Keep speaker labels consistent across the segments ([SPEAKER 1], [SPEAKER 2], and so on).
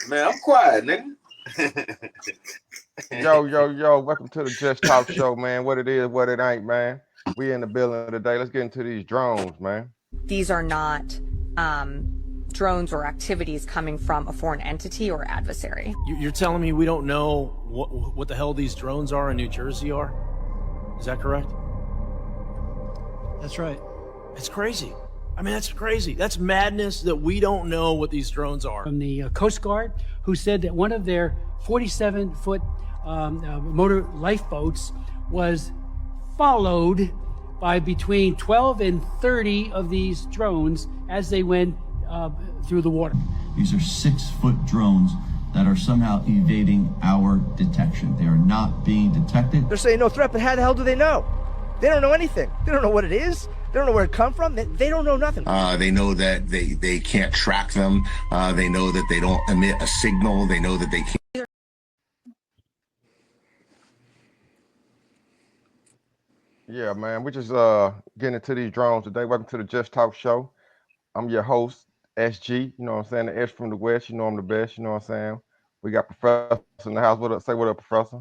[SPEAKER 1] Man, I'm quiet, nigga.
[SPEAKER 2] Yo, welcome to the Just Talk Show, man. What it is, what it ain't, man. We in the building today. Let's get into these drones, man.
[SPEAKER 3] These are not drones or activities coming from a foreign entity or adversary.
[SPEAKER 4] You're telling me we don't know what the hell these drones are in New Jersey are? Is that correct?
[SPEAKER 5] That's right.
[SPEAKER 4] It's crazy. I mean, that's crazy. That's madness that we don't know what these drones are.
[SPEAKER 5] From the Coast Guard, who said that one of their 47-foot motor lifeboats was followed by between 12 and 30 of these drones as they went through the water.
[SPEAKER 6] These are 6-foot drones that are somehow evading our detection. They are not being detected.
[SPEAKER 7] They're saying no threat, but how the hell do they know? They don't know anything. They don't know what it is. They don't know where it come from. They don't know nothing.
[SPEAKER 8] They know that they can't track them. They know that they don't emit a signal. They know that they can't.
[SPEAKER 2] Yeah, man. We just getting into these drones today. Welcome to the Just Talk Show. I'm your host, SG. You know what I'm saying? The S from the West. You know I'm the best. You know what I'm saying? We got Professor in the house. What up? Say what up, Professor.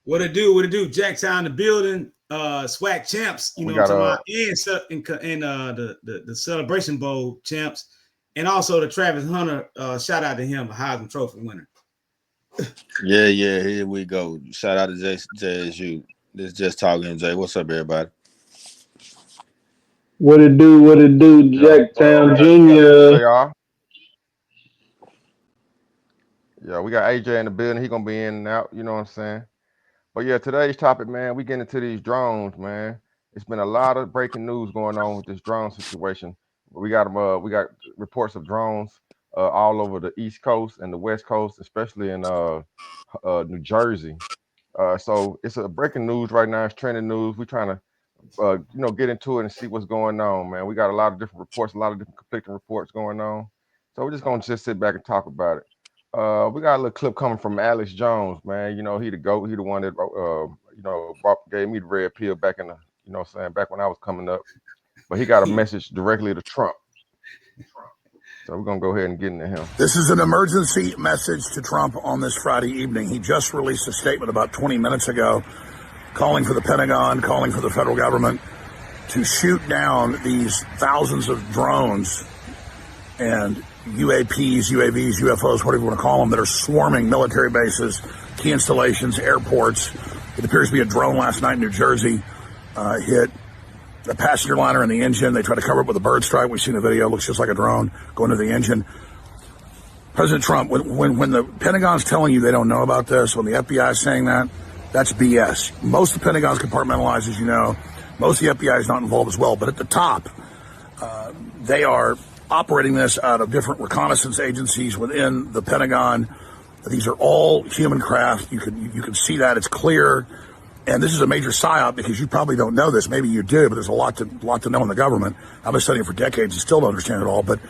[SPEAKER 9] What it do? What it do? Jacktown in the building. Swag champs. You know what I'm talking about? And the Celebration Bowl champs. And also the Travis Hunter. Shout out to him, a Heisman Trophy winner.
[SPEAKER 1] Yeah. Here we go. Shout out to JSU. This is Just Talking Jay. What's up, everybody?
[SPEAKER 10] What it do, Jacktown Jr.
[SPEAKER 2] Yeah, we got AJ in the building. He gonna be in and out, you know what I'm saying? But yeah, today's topic, man, we getting into these drones, man. It's been a lot of breaking news going on with this drone situation. We got reports of drones all over the East Coast and the West Coast, especially in New Jersey. So it's a breaking news right now. It's trending news. We're trying to get into it and see what's going on, man. We got a lot of different reports, a lot of different conflicting reports going on. So we're just gonna sit back and talk about it. We got a little clip coming from Alex Jones, man. You know, he the GOAT. He the one that gave me the red pill back in the, back when I was coming up. But he got a message directly to Trump. So we're gonna go ahead and get into him.
[SPEAKER 11] This is an emergency message to Trump on this Friday evening. He just released a statement about 20 minutes ago calling for the Pentagon, calling for the federal government to shoot down these thousands of drones and UAPs, UAVs, UFOs, whatever you want to call them, that are swarming military bases, key installations, airports. It appears to be a drone last night in New Jersey hit a passenger liner in the engine. They tried to cover it with a bird strike. We've seen the video. It looks just like a drone going to the engine. President Trump, when the Pentagon's telling you they don't know about this, when the FBI is saying that, that's BS. Most of the Pentagon's compartmentalized, as you know. Most of the FBI is not involved as well. But at the top, they are operating this out of different reconnaissance agencies within the Pentagon. These are all human craft. You can see that. It's clear. And this is a major psyop because you probably don't know this. Maybe you do, but there's a lot to know in the government. I've been studying for decades and still don't understand it all. But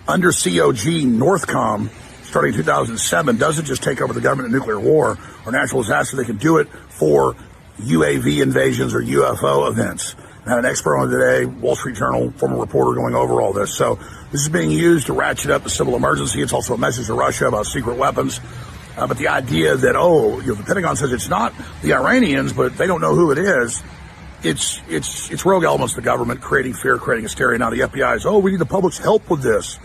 [SPEAKER 11] under COG, Northcom, starting in 2007, doesn't just take over the government in nuclear war or natural disaster. They can do it for UAV invasions or UFO events. I had an expert on today, Wall Street Journal, former reporter, going over all this. So this is being used to ratchet up the civil emergency. It's also a message to Russia about secret weapons. But the idea that, the Pentagon says it's not the Iranians, but they don't know who it is. It's rogue elements of the government creating fear, creating hysteria. Now the FBI is, we need the public's help with this.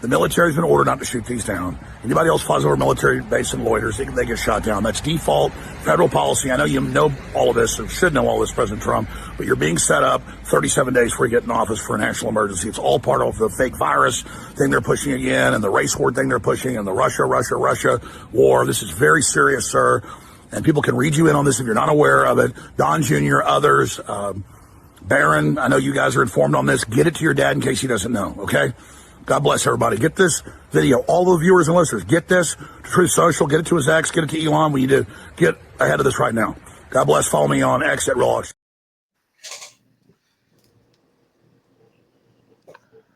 [SPEAKER 11] The military's been ordered not to shoot these down. Anybody else flies over a military base and loiters, they get shot down. That's default federal policy. I know you know all of this, or should know all this, President Trump, but you're being set up 37 days before you get in office for a national emergency. It's all part of the fake virus thing they're pushing again, and the race war thing they're pushing, and the Russia war. This is very serious, sir. And people can read you in on this if you're not aware of it. Don Jr., others, Barron, I know you guys are informed on this. Get it to your dad in case he doesn't know, okay? God bless everybody. Get this video. All the viewers and listeners, get this to Truth Social. Get it to his ex. Get it to Elon. We need to get ahead of this right now. God bless. Follow me on X at RealX.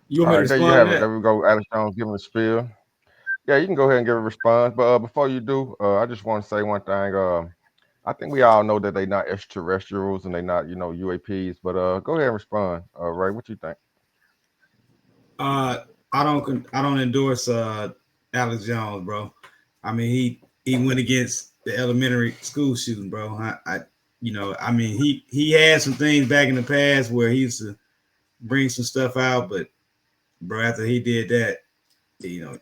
[SPEAKER 2] You want me to respond? There we go. Alex Jones giving a spiel. Yeah, you can go ahead and give a response. But before you do, I just want to say one thing. I think we all know that they're not extraterrestrials and they're not, UAPs. But go ahead and respond. Ray, what you think?
[SPEAKER 9] I don't endorse Alex Jones, bro. I mean, he went against the elementary school shooting, bro. I mean, he had some things back in the past where he used to bring some stuff out, but bro, after he did that, you know,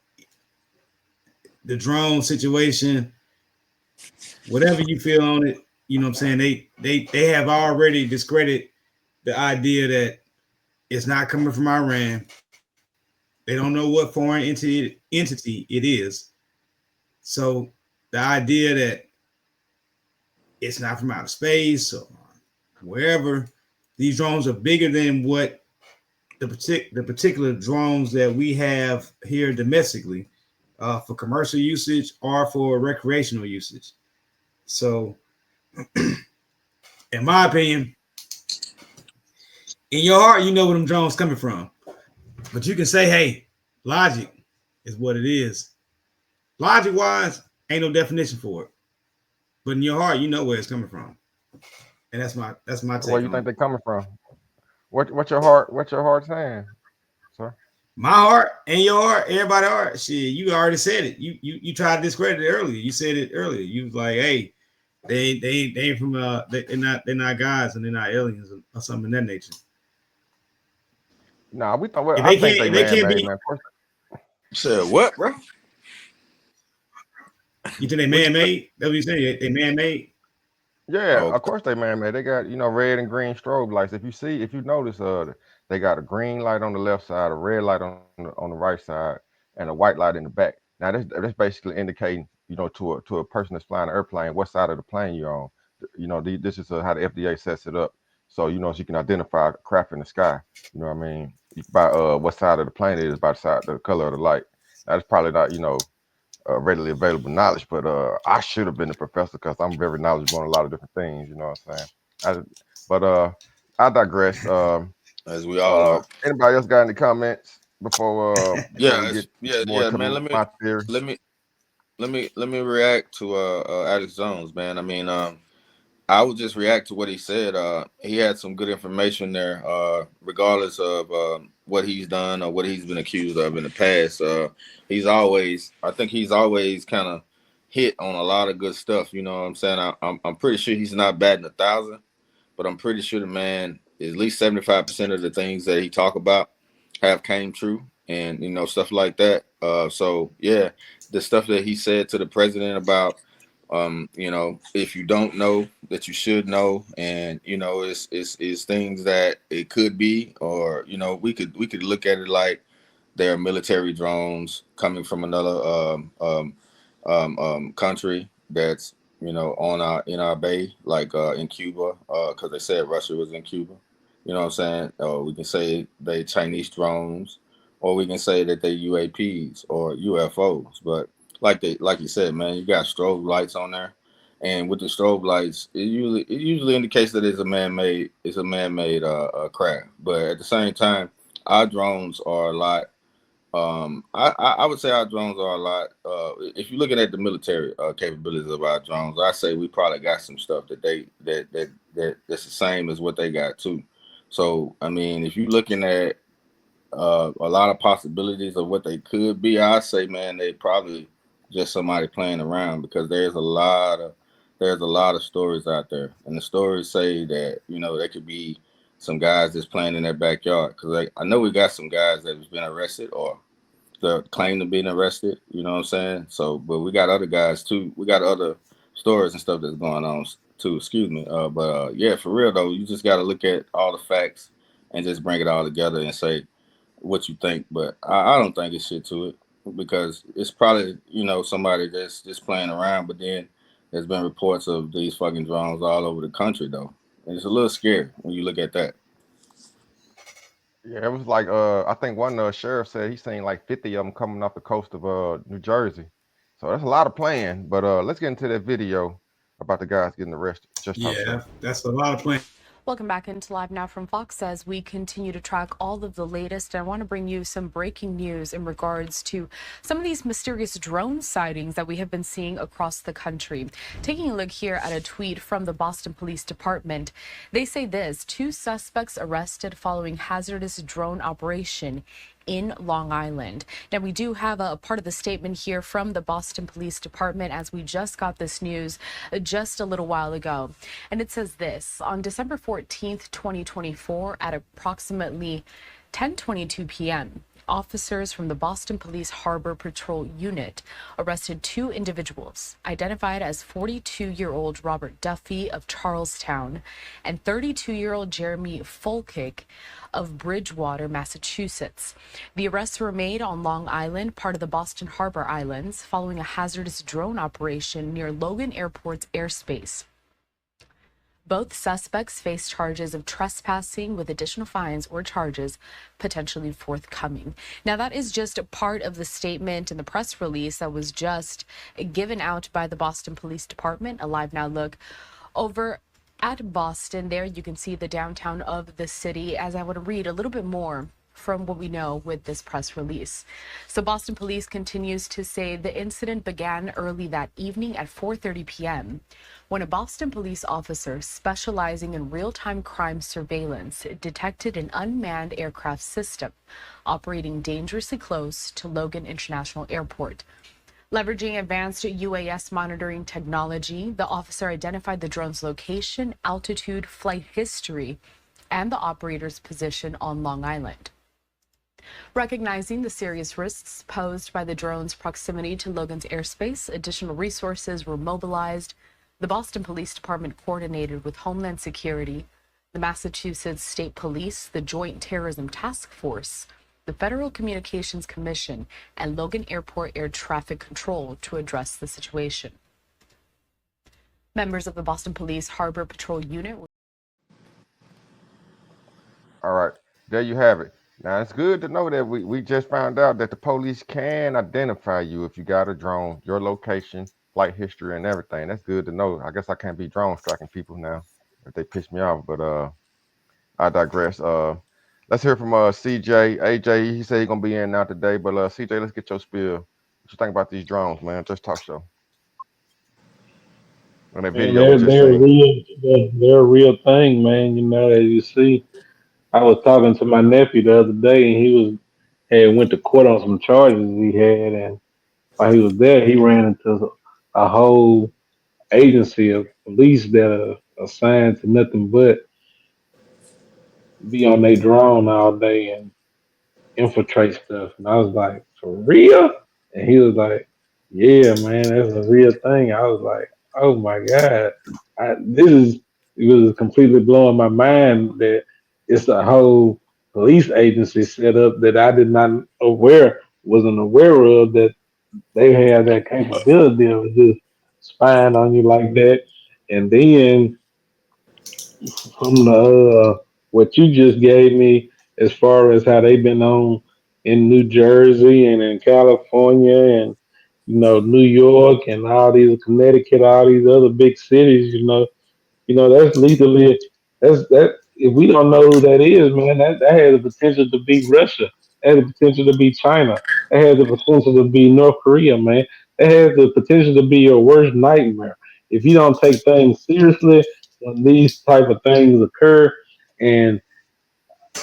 [SPEAKER 9] the drone situation, whatever you feel on it, you know what I'm saying? They have already discredited the idea that it's not coming from Iran. They don't know what foreign entity it is. So the idea that it's not from outer space or wherever, these drones are bigger than what the particular drones that we have here domestically for commercial usage or for recreational usage. So, in my opinion, in your heart, you know where them drones coming from. But you can say, hey, logic is what it is. Logic wise, ain't no definition for it. But in your heart, you know where it's coming from. And that's my take.
[SPEAKER 2] Where you think they're coming from? What's your heart saying, sir?
[SPEAKER 9] My heart and your heart, everybody's heart. Shit, you already said it. You tried to discredit it earlier. You said it earlier. You was like, hey, they ain't from they're not gods and they're not aliens or something in that nature.
[SPEAKER 2] Nah, we thought. I think they man-made, man.
[SPEAKER 1] Said what, bro?
[SPEAKER 9] You think they man-made? That's what you saying? They man-made?
[SPEAKER 2] Yeah, of course they man-made. They got red and green strobe lights. If you notice, they got a green light on the left side, a red light on the right side, and a white light in the back. Now that's basically indicating to a person that's flying an airplane what side of the plane you're on. This is how the FDA sets it up. So so you can identify a craft in the sky. You know what I mean? By what side of the plane it is by the color of the light. That's probably not readily available knowledge, but I should have been a professor because I'm very knowledgeable on a lot of different things. You know what I'm saying? I digress.
[SPEAKER 1] As we all are.
[SPEAKER 2] Anybody else got any comments before we get more to
[SPEAKER 1] man.
[SPEAKER 2] my theory?
[SPEAKER 1] Let me react to Alex Jones, man. I mean, I would just react to what he said. He had some good information there, regardless of what he's done or what he's been accused of in the past. I think he's always kind of hit on a lot of good stuff. You know what I'm saying? I'm pretty sure he's not batting 1,000, but I'm pretty sure the man, at least 75% of the things that he talk about have came true, and stuff like that. So yeah, the stuff that he said to the president about. If you don't know that you should know, and it's things that it could be, or we could look at it like there are military drones coming from another country that's in our bay, like in Cuba, because they said Russia was in Cuba. You know what I'm saying? We can say they Chinese drones, or we can say that they UAPs or UFOs, but like you said, man, you got strobe lights on there, and with the strobe lights, it usually indicates that it's a man-made craft. But at the same time, our drones are a lot. I would say our drones are a lot. If you're looking at the military capabilities of our drones, I say we probably got some stuff that's the same as what they got too. So I mean, if you're looking at a lot of possibilities of what they could be, I say, man, they probably just somebody playing around, because there's a lot of stories out there, and the stories say that they could be some guys that's playing in their backyard. Because I know we got some guys that has been arrested or claim to being arrested. You know what I'm saying? So, but we got other guys too. We got other stories and stuff that's going on too. Excuse me. Yeah, for real though, you just got to look at all the facts and just bring it all together and say what you think. But I don't think it's shit to it, because it's probably somebody that's just playing around. But then there's been reports of these fucking drones all over the country though, and it's a little scary when you look at that.
[SPEAKER 2] Yeah, it was like I think one sheriff said he's seen like 50 of them coming off the coast of New Jersey. So that's a lot of playing. But let's get into that video about the guys getting arrested.
[SPEAKER 9] That's a lot of playing.
[SPEAKER 12] Welcome back into Live Now from Fox as we continue to track all of the latest. I want to bring you some breaking news in regards to some of these mysterious drone sightings that we have been seeing across the country. Taking a look here at a tweet from the Boston Police Department, they say this: 2 suspects arrested following hazardous drone operation in Long Island. Now, we do have a part of the statement here from the Boston Police Department, as we just got this news just a little while ago. And it says this: on December 14th, 2024, at approximately 10:22 p.m., officers from the Boston Police Harbor Patrol Unit arrested two individuals identified as 42-year-old Robert Duffy of Charlestown and 32-year-old Jeremy Folkick of Bridgewater, Massachusetts. The arrests were made on Long Island, part of the Boston Harbor Islands, following a hazardous drone operation near Logan Airport's airspace. Both suspects face charges of trespassing, with additional fines or charges potentially forthcoming. Now, that is just a part of the statement and the press release that was just given out by the Boston Police Department. A live now look over at Boston. There you can see the downtown of the city, as I want to read a little bit more from what we know with this press release. So Boston Police continues to say the incident began early that evening at 4:30 p.m. when a Boston police officer specializing in real-time crime surveillance detected an unmanned aircraft system operating dangerously close to Logan International Airport. Leveraging advanced UAS monitoring technology, the officer identified the drone's location, altitude, flight history, and the operator's position on Long Island. Recognizing the serious risks posed by the drone's proximity to Logan's airspace, additional resources were mobilized. The Boston Police Department coordinated with Homeland Security, the Massachusetts State Police, the Joint Terrorism Task Force, the Federal Communications Commission, and Logan Airport Air Traffic Control to address the situation. Members of the Boston Police Harbor Patrol Unit.
[SPEAKER 2] All right, there you have it. Now, it's good to know that we just found out that the police can identify you if you got a drone, your location, flight history, and everything. That's good to know. I guess I can't be drone striking people now if they piss me off, but I digress. Let's hear from CJ. AJ, he said he's gonna be in now today, but CJ, let's get your spiel. What you think about these drones, man? Just talk show. And that
[SPEAKER 10] Man,
[SPEAKER 2] video we just
[SPEAKER 10] they're
[SPEAKER 2] seen.
[SPEAKER 10] real. They're a real thing, man. You know, as you see, I was talking to my nephew the other day, and he had went to court on some charges he had, and while he was there, he ran into a whole agency of police that are assigned to nothing but be on their drone all day and infiltrate stuff. And I was like, for real? And he was like, yeah, man, that's a real thing. I was like, oh my God. It was completely blowing my mind that it's a whole police agency set up that I did not wasn't aware of, that they have that capability of just spying on you like that. And then from the what you just gave me, as far as how they've been on in New Jersey and in California and New York and all these Connecticut, all these other big cities, that's legally that if we don't know who that is, man, that has the potential to be Russia, that has the potential to be China, that has the potential to be North Korea, man. That has the potential to be your worst nightmare if you don't take things seriously when these type of things occur. And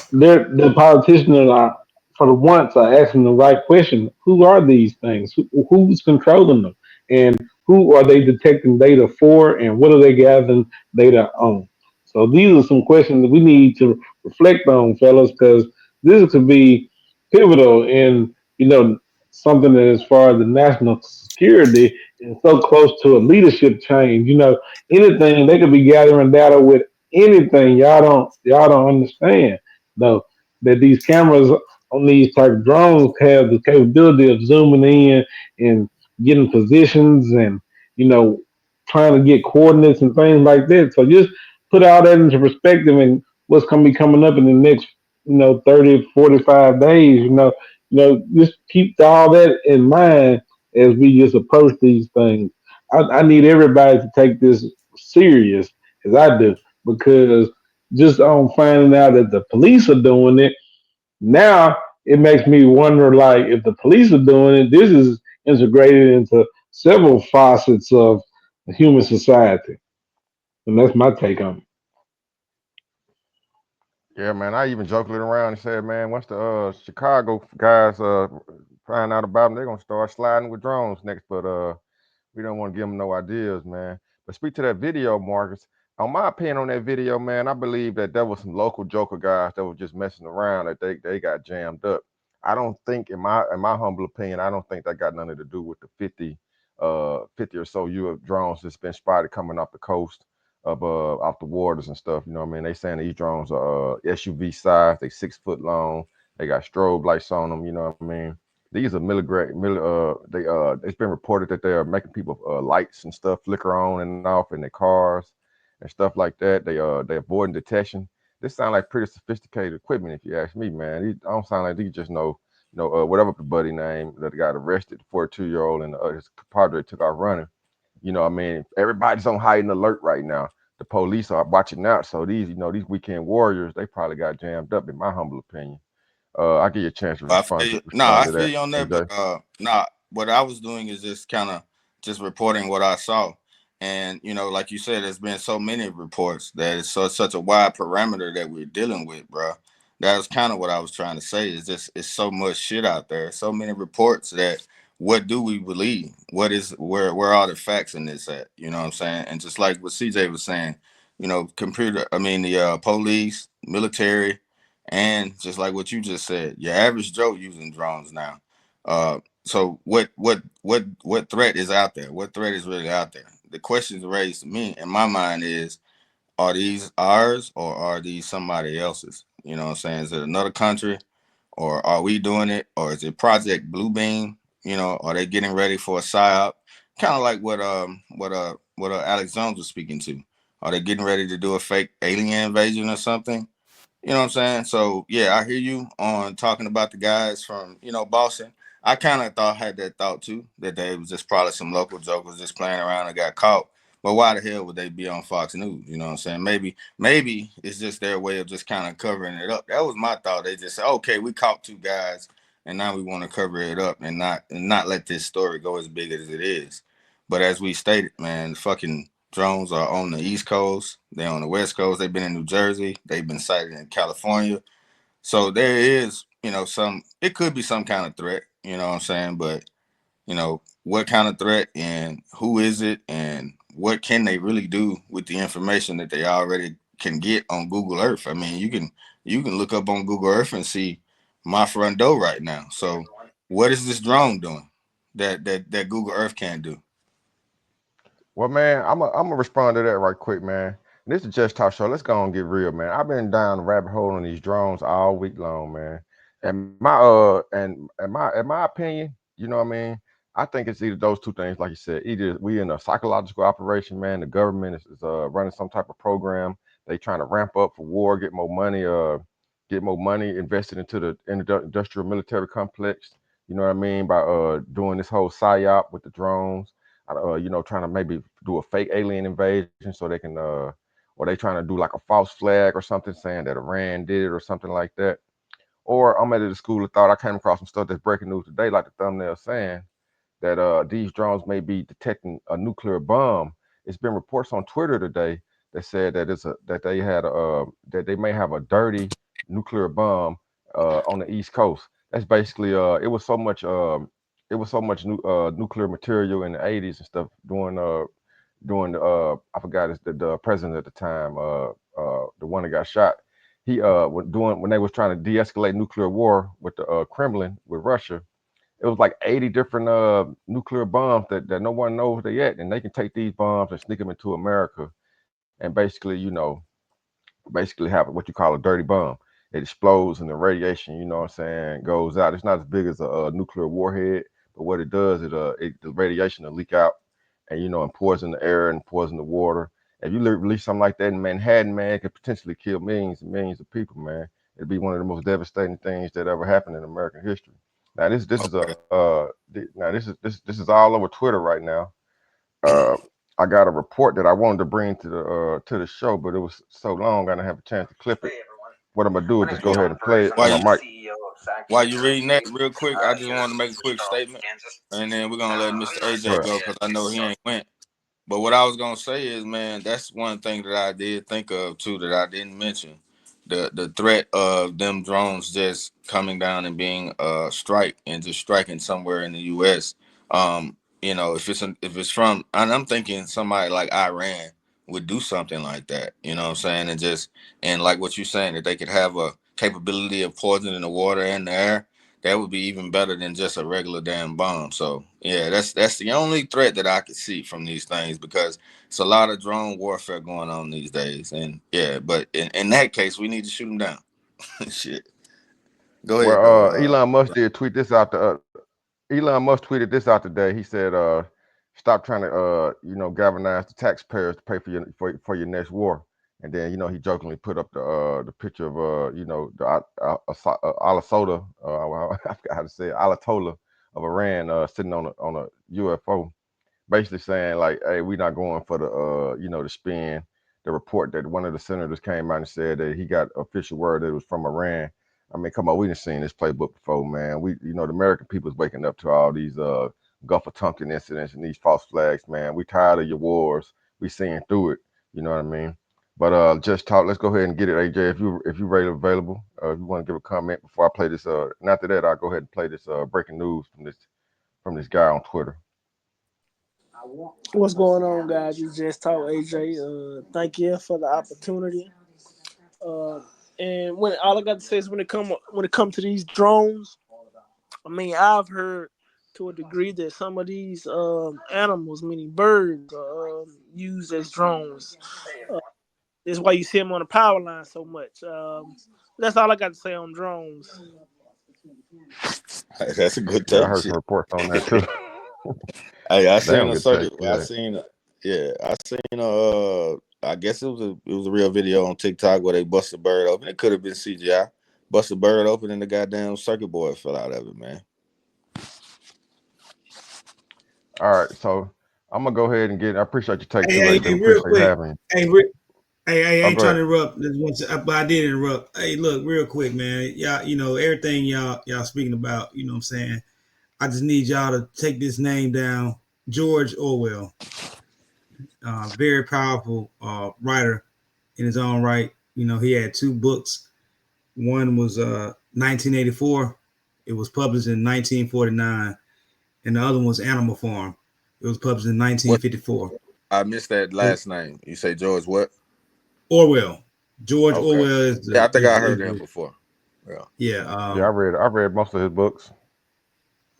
[SPEAKER 10] the politicians are, for the once, are asking the right question: who are these things? Who's controlling them? And who are they detecting data for? And what are they gathering data on? So these are some questions that we need to reflect on, fellas, because this could be pivotal in something that, as far as the national security, is so close to a leadership change. Anything they could be gathering data with anything. Y'all don't understand though, that these cameras on these type of drones have the capability of zooming in and getting positions and you know trying to get coordinates and things like that. So just put all that into perspective and what's going to be coming up in the next 30 45 days. Just keep all that in mind as we just approach these things. I need everybody to take this serious as I do, because just on finding out that the police are doing it, now it makes me wonder, like, if the police are doing it, this is integrated into several facets of human society. And that's my take on it.
[SPEAKER 2] Yeah, man. I even joked it around and said, man, once the Chicago guys find out about them, they're gonna start sliding with drones next. But we don't want to give them no ideas, man. But speak to that video, Marcus. On my opinion on that video, man, I believe that there was some local joker guys that were just messing around. That they got jammed up. I don't think, in my humble opinion, I don't think that got nothing to do with the 50 or so UF drones that's been spotted coming off the coast of off the waters and stuff. You know what I mean? They saying these drones are SUV size. They 6 foot long. They got strobe lights on them. You know what I mean? These are it's been reported that they are making people lights and stuff flicker on and off in their cars and stuff like that. They avoiding detection. This sound like pretty sophisticated equipment, if you ask me, man. I don't sound like these just whatever the buddy name that got arrested, 42-year-old, and his compadre took off running. You know what I mean? Everybody's on heightened alert right now. The police are watching out. So these weekend warriors, they probably got jammed up, in my humble opinion. I'll give you a chance to
[SPEAKER 1] I feel you. No,
[SPEAKER 2] respond
[SPEAKER 1] I
[SPEAKER 2] to
[SPEAKER 1] feel
[SPEAKER 2] that,
[SPEAKER 1] you on that, but
[SPEAKER 2] AJ.
[SPEAKER 1] nah, what I was doing is just kind of just reporting what I saw. And like you said, there's been so many reports that it's such a wide parameter that we're dealing with, bro. That was kind of what I was trying to say. Is just it's so much shit out there, so many reports that what do we believe? Where are the facts in this at? You know what I'm saying? And just like what CJ was saying, the police, military, and just like what you just said, your average Joe using drones now. So what threat is out there? What threat is really out there? The questions raised to me in my mind is, are these ours or are these somebody else's? You know what I'm saying? Is it another country, or are we doing it, or is it Project Bluebeam? Are they getting ready for a psyop? Kind of like what Alex Jones was speaking to. Are they getting ready to do a fake alien invasion or something? You know what I'm saying? So yeah, I hear you on talking about the guys from Boston. I kind of had that thought too, that they was just probably some local jokers just playing around and got caught. But why the hell would they be on Fox News? You know what I'm saying? Maybe it's just their way of just kind of covering it up. That was my thought. They just said, okay, we caught two guys, and now we want to cover it up and not let this story go as big as it is. But as we stated, man, fucking drones are on the East Coast. They're on the West Coast. They've been in New Jersey. They've been sighted in California. So there is, it could be some kind of threat, you know what I'm saying? But, what kind of threat and who is it and what can they really do with the information that they already can get on Google Earth? I mean, you can look up on Google Earth and see my front door right now. So what is this drone doing that Google Earth can't do?
[SPEAKER 2] Well, man, I'm gonna respond to that right quick, man. This is Just Talk Show. Let's go and get real, man. I've been down the rabbit hole on these drones all week long, man. And my opinion, you know what I mean? I think it's either those two things, like you said. Either we in a psychological operation, man. The government is running some type of program. They trying to ramp up for war, get more money invested into the industrial military complex. You know what I mean? By doing this whole psyop with the drones, trying to maybe do a fake alien invasion so they can, or they trying to do like a false flag or something saying that Iran did it or something like that. Or I'm at the school of thought. I came across some stuff that's breaking news today, like the thumbnail saying that these drones may be detecting a nuclear bomb. It's been reports on Twitter today that said that that they may have a dirty nuclear bomb on the East Coast. That's basically nuclear material in the 80s and stuff during I forgot the president at the time, the one that got shot. He when they was trying to de-escalate nuclear war with the Kremlin with Russia. It was like 80 different nuclear bombs that no one knows they yet, and they can take these bombs and sneak them into America and basically have what you call a dirty bomb. It explodes and the radiation, you know what I'm saying, goes out. It's not as big as a nuclear warhead, but what it does, the radiation will leak out and and poison the air and poison the water. If you release something like that in Manhattan, man, it could potentially kill millions and millions of people, man. It'd be one of the most devastating things that ever happened in American history. Now this is all over Twitter right now. Uh, I got a report that I wanted to bring to the show, but it was so long I didn't have a chance to clip it. What I'm gonna do is just go ahead and play it on
[SPEAKER 1] While
[SPEAKER 2] my
[SPEAKER 1] you
[SPEAKER 2] mic.
[SPEAKER 1] while you reading that real quick, I just wanted to make a quick statement, and then we're gonna let Mr. AJ
[SPEAKER 2] Right.
[SPEAKER 1] go because I know he ain't went. But what I was gonna say is, man, that's one thing that I did think of too that I didn't mention. the threat of them drones just coming down and being strike and just striking somewhere in the U.S. If it's from, and I'm thinking somebody like Iran would do something like that. You know what I'm saying? And like what you're saying, that they could have a capability of poisoning the water and the air. That would be even better than just a regular damn bomb. So yeah, that's the only threat that I could see from these things, because it's a lot of drone warfare going on these days. And yeah, but in that case, we need to shoot them down. Shit. Go ahead
[SPEAKER 2] Well,
[SPEAKER 1] though.
[SPEAKER 2] Elon Musk did tweet this out. Elon Musk tweeted this out today. He said, "Stop trying to, galvanize the taxpayers to pay for your next war." And then, he jokingly put up the picture of, the Ayatollah, I forgot how to say it, Ayatollah of Iran, sitting on a UFO, basically saying like, "Hey, we're not going for the spin." The report that one of the senators came out and said that he got official word that it was from Iran. I mean, come on, we done seen this playbook before, man. The American people's waking up to all these Gulf of Tonkin incidents and these false flags, man. We tired of your wars. We seeing through it. You know what I mean? But just talk. Let's go ahead and get it, AJ. If you ready, available. If you want to give a comment before I play this. And after that, I'll go ahead and play this breaking news from this guy on Twitter.
[SPEAKER 13] What's going on, guys? You just talk AJ. Thank you for the opportunity. Uh, and when all I got to say is when it come to these drones, I mean I've heard to a degree that some of these animals, meaning birds, are used as drones. Uh, that's why you see them on the power line so much. That's all I got to say on drones.
[SPEAKER 1] That's a good
[SPEAKER 2] Yeah, I
[SPEAKER 1] take.
[SPEAKER 2] heard some
[SPEAKER 1] Shit.
[SPEAKER 2] reports on that too.
[SPEAKER 1] Hey, I seen
[SPEAKER 2] Damn
[SPEAKER 1] a
[SPEAKER 2] good take.
[SPEAKER 1] circuit.
[SPEAKER 2] Yeah.
[SPEAKER 1] I seen I guess it was a real video on TikTok where they bust a bird open. It could have been CGI. Bust a bird open and the goddamn circuit board fell out of it, man.
[SPEAKER 2] All right, so I'm gonna go ahead and get. I appreciate your take too,
[SPEAKER 9] Hey,
[SPEAKER 2] AJ. We
[SPEAKER 9] real
[SPEAKER 2] appreciate
[SPEAKER 9] quick.
[SPEAKER 2] having you.
[SPEAKER 9] Hey, I
[SPEAKER 2] Oh,
[SPEAKER 9] ain't
[SPEAKER 2] go
[SPEAKER 9] trying
[SPEAKER 2] ahead.
[SPEAKER 9] to interrupt. But I did interrupt. Hey, look, real quick, man. Y'all, everything y'all speaking about. You know what I'm saying? I just need y'all to take this name down. George Orwell, very powerful writer in his own right. He had two books. One was 1984. It was published in 1949, and the other one was Animal Farm. It was published in
[SPEAKER 1] What?
[SPEAKER 9] 1954.
[SPEAKER 1] I missed that last name. You say George what?
[SPEAKER 9] Orwell. George
[SPEAKER 1] Okay.
[SPEAKER 9] Orwell
[SPEAKER 1] Yeah, I think I heard him before. Yeah.
[SPEAKER 9] yeah.
[SPEAKER 2] Yeah, I read most of his books.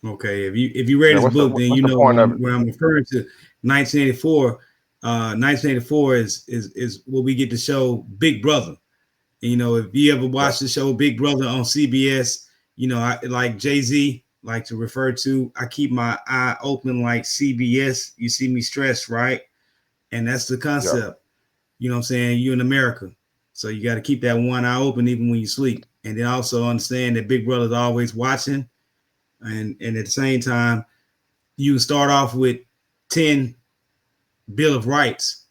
[SPEAKER 9] Okay, if you read
[SPEAKER 2] Yeah,
[SPEAKER 9] his book, then
[SPEAKER 2] what's
[SPEAKER 9] you
[SPEAKER 2] the
[SPEAKER 9] know
[SPEAKER 2] point of it?
[SPEAKER 9] when I'm referring to 1984. 1984 is what we get to show Big Brother. And, if you ever
[SPEAKER 2] Yeah,
[SPEAKER 9] watch the show Big Brother on CBS, I like Jay-Z like to refer to. I keep my eye open like CBS. You see me stressed, right? And that's the
[SPEAKER 2] yeah.
[SPEAKER 9] concept. You know what I'm saying? You in America, so you got to keep that one eye open even when you sleep, and then also understand that Big Brother's always watching. And at the same time, you start off with 10 Bill of Rights,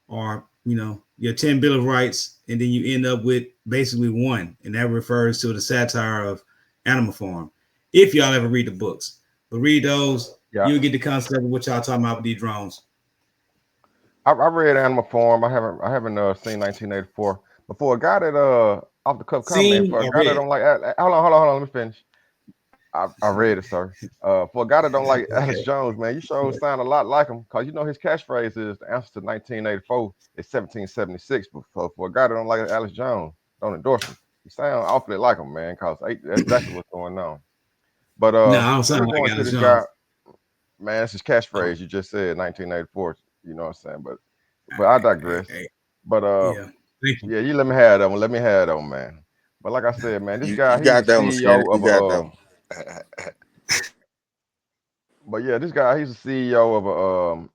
[SPEAKER 9] or your 10 Bill of Rights, and then you end up with basically one, and that refers to the satire of Animal Farm. If y'all ever read the books, but read those,
[SPEAKER 2] Yeah.
[SPEAKER 9] you'll get the concept of what y'all talking about with these drones.
[SPEAKER 2] I read Animal Farm. I haven't seen 1984. But for a guy that off the cuff comment,
[SPEAKER 9] Seen
[SPEAKER 2] for a
[SPEAKER 9] or
[SPEAKER 2] guy that
[SPEAKER 9] read?
[SPEAKER 2] don't like, hold on, let me finish. I read it, sir. For a guy that don't like Alex
[SPEAKER 9] Okay.
[SPEAKER 2] Jones, man, you sure sound a lot like him, because his catchphrase is the answer to 1984 is 1776. But for a guy that don't like Alex Jones, don't endorse him. You sound awfully like him, man, because that's exactly what's going on. But
[SPEAKER 9] No, I don't
[SPEAKER 2] let
[SPEAKER 9] sound
[SPEAKER 2] me go
[SPEAKER 9] like
[SPEAKER 2] into
[SPEAKER 9] Alex
[SPEAKER 2] this guy,
[SPEAKER 9] Jones.
[SPEAKER 2] man. It's his
[SPEAKER 9] Oh,
[SPEAKER 2] catchphrase. You just said 1984. You know what I'm saying? But I digress.
[SPEAKER 9] hey,
[SPEAKER 2] But
[SPEAKER 9] yeah. Thank you.
[SPEAKER 2] yeah, you let me have that one. Let me have that one, man. But like I said, man, this
[SPEAKER 1] You
[SPEAKER 2] guy, he's
[SPEAKER 1] got
[SPEAKER 2] the
[SPEAKER 1] that one, Skinny.
[SPEAKER 2] CEO
[SPEAKER 1] You
[SPEAKER 2] of
[SPEAKER 1] got that
[SPEAKER 2] a
[SPEAKER 1] one.
[SPEAKER 2] but yeah, this guy, he's the CEO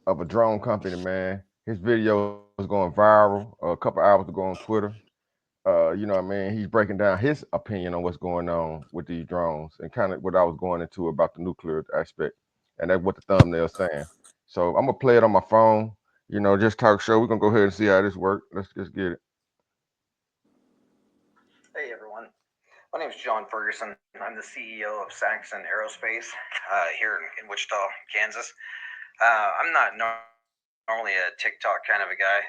[SPEAKER 2] of a drone company, man. His video is going viral a couple hours ago on Twitter. You know what I mean? He's breaking down his opinion on what's going on with these drones and kind of what I was going into about the nuclear aspect. And that's what the thumbnail's saying. So I'm gonna play it on my phone. Just talk show. We're gonna go ahead and see how this works. Let's just get it.
[SPEAKER 14] Hey everyone, my name is John Ferguson. I'm the CEO of Saxon Aerospace here in Wichita, Kansas. I'm not normally a TikTok kind of a guy.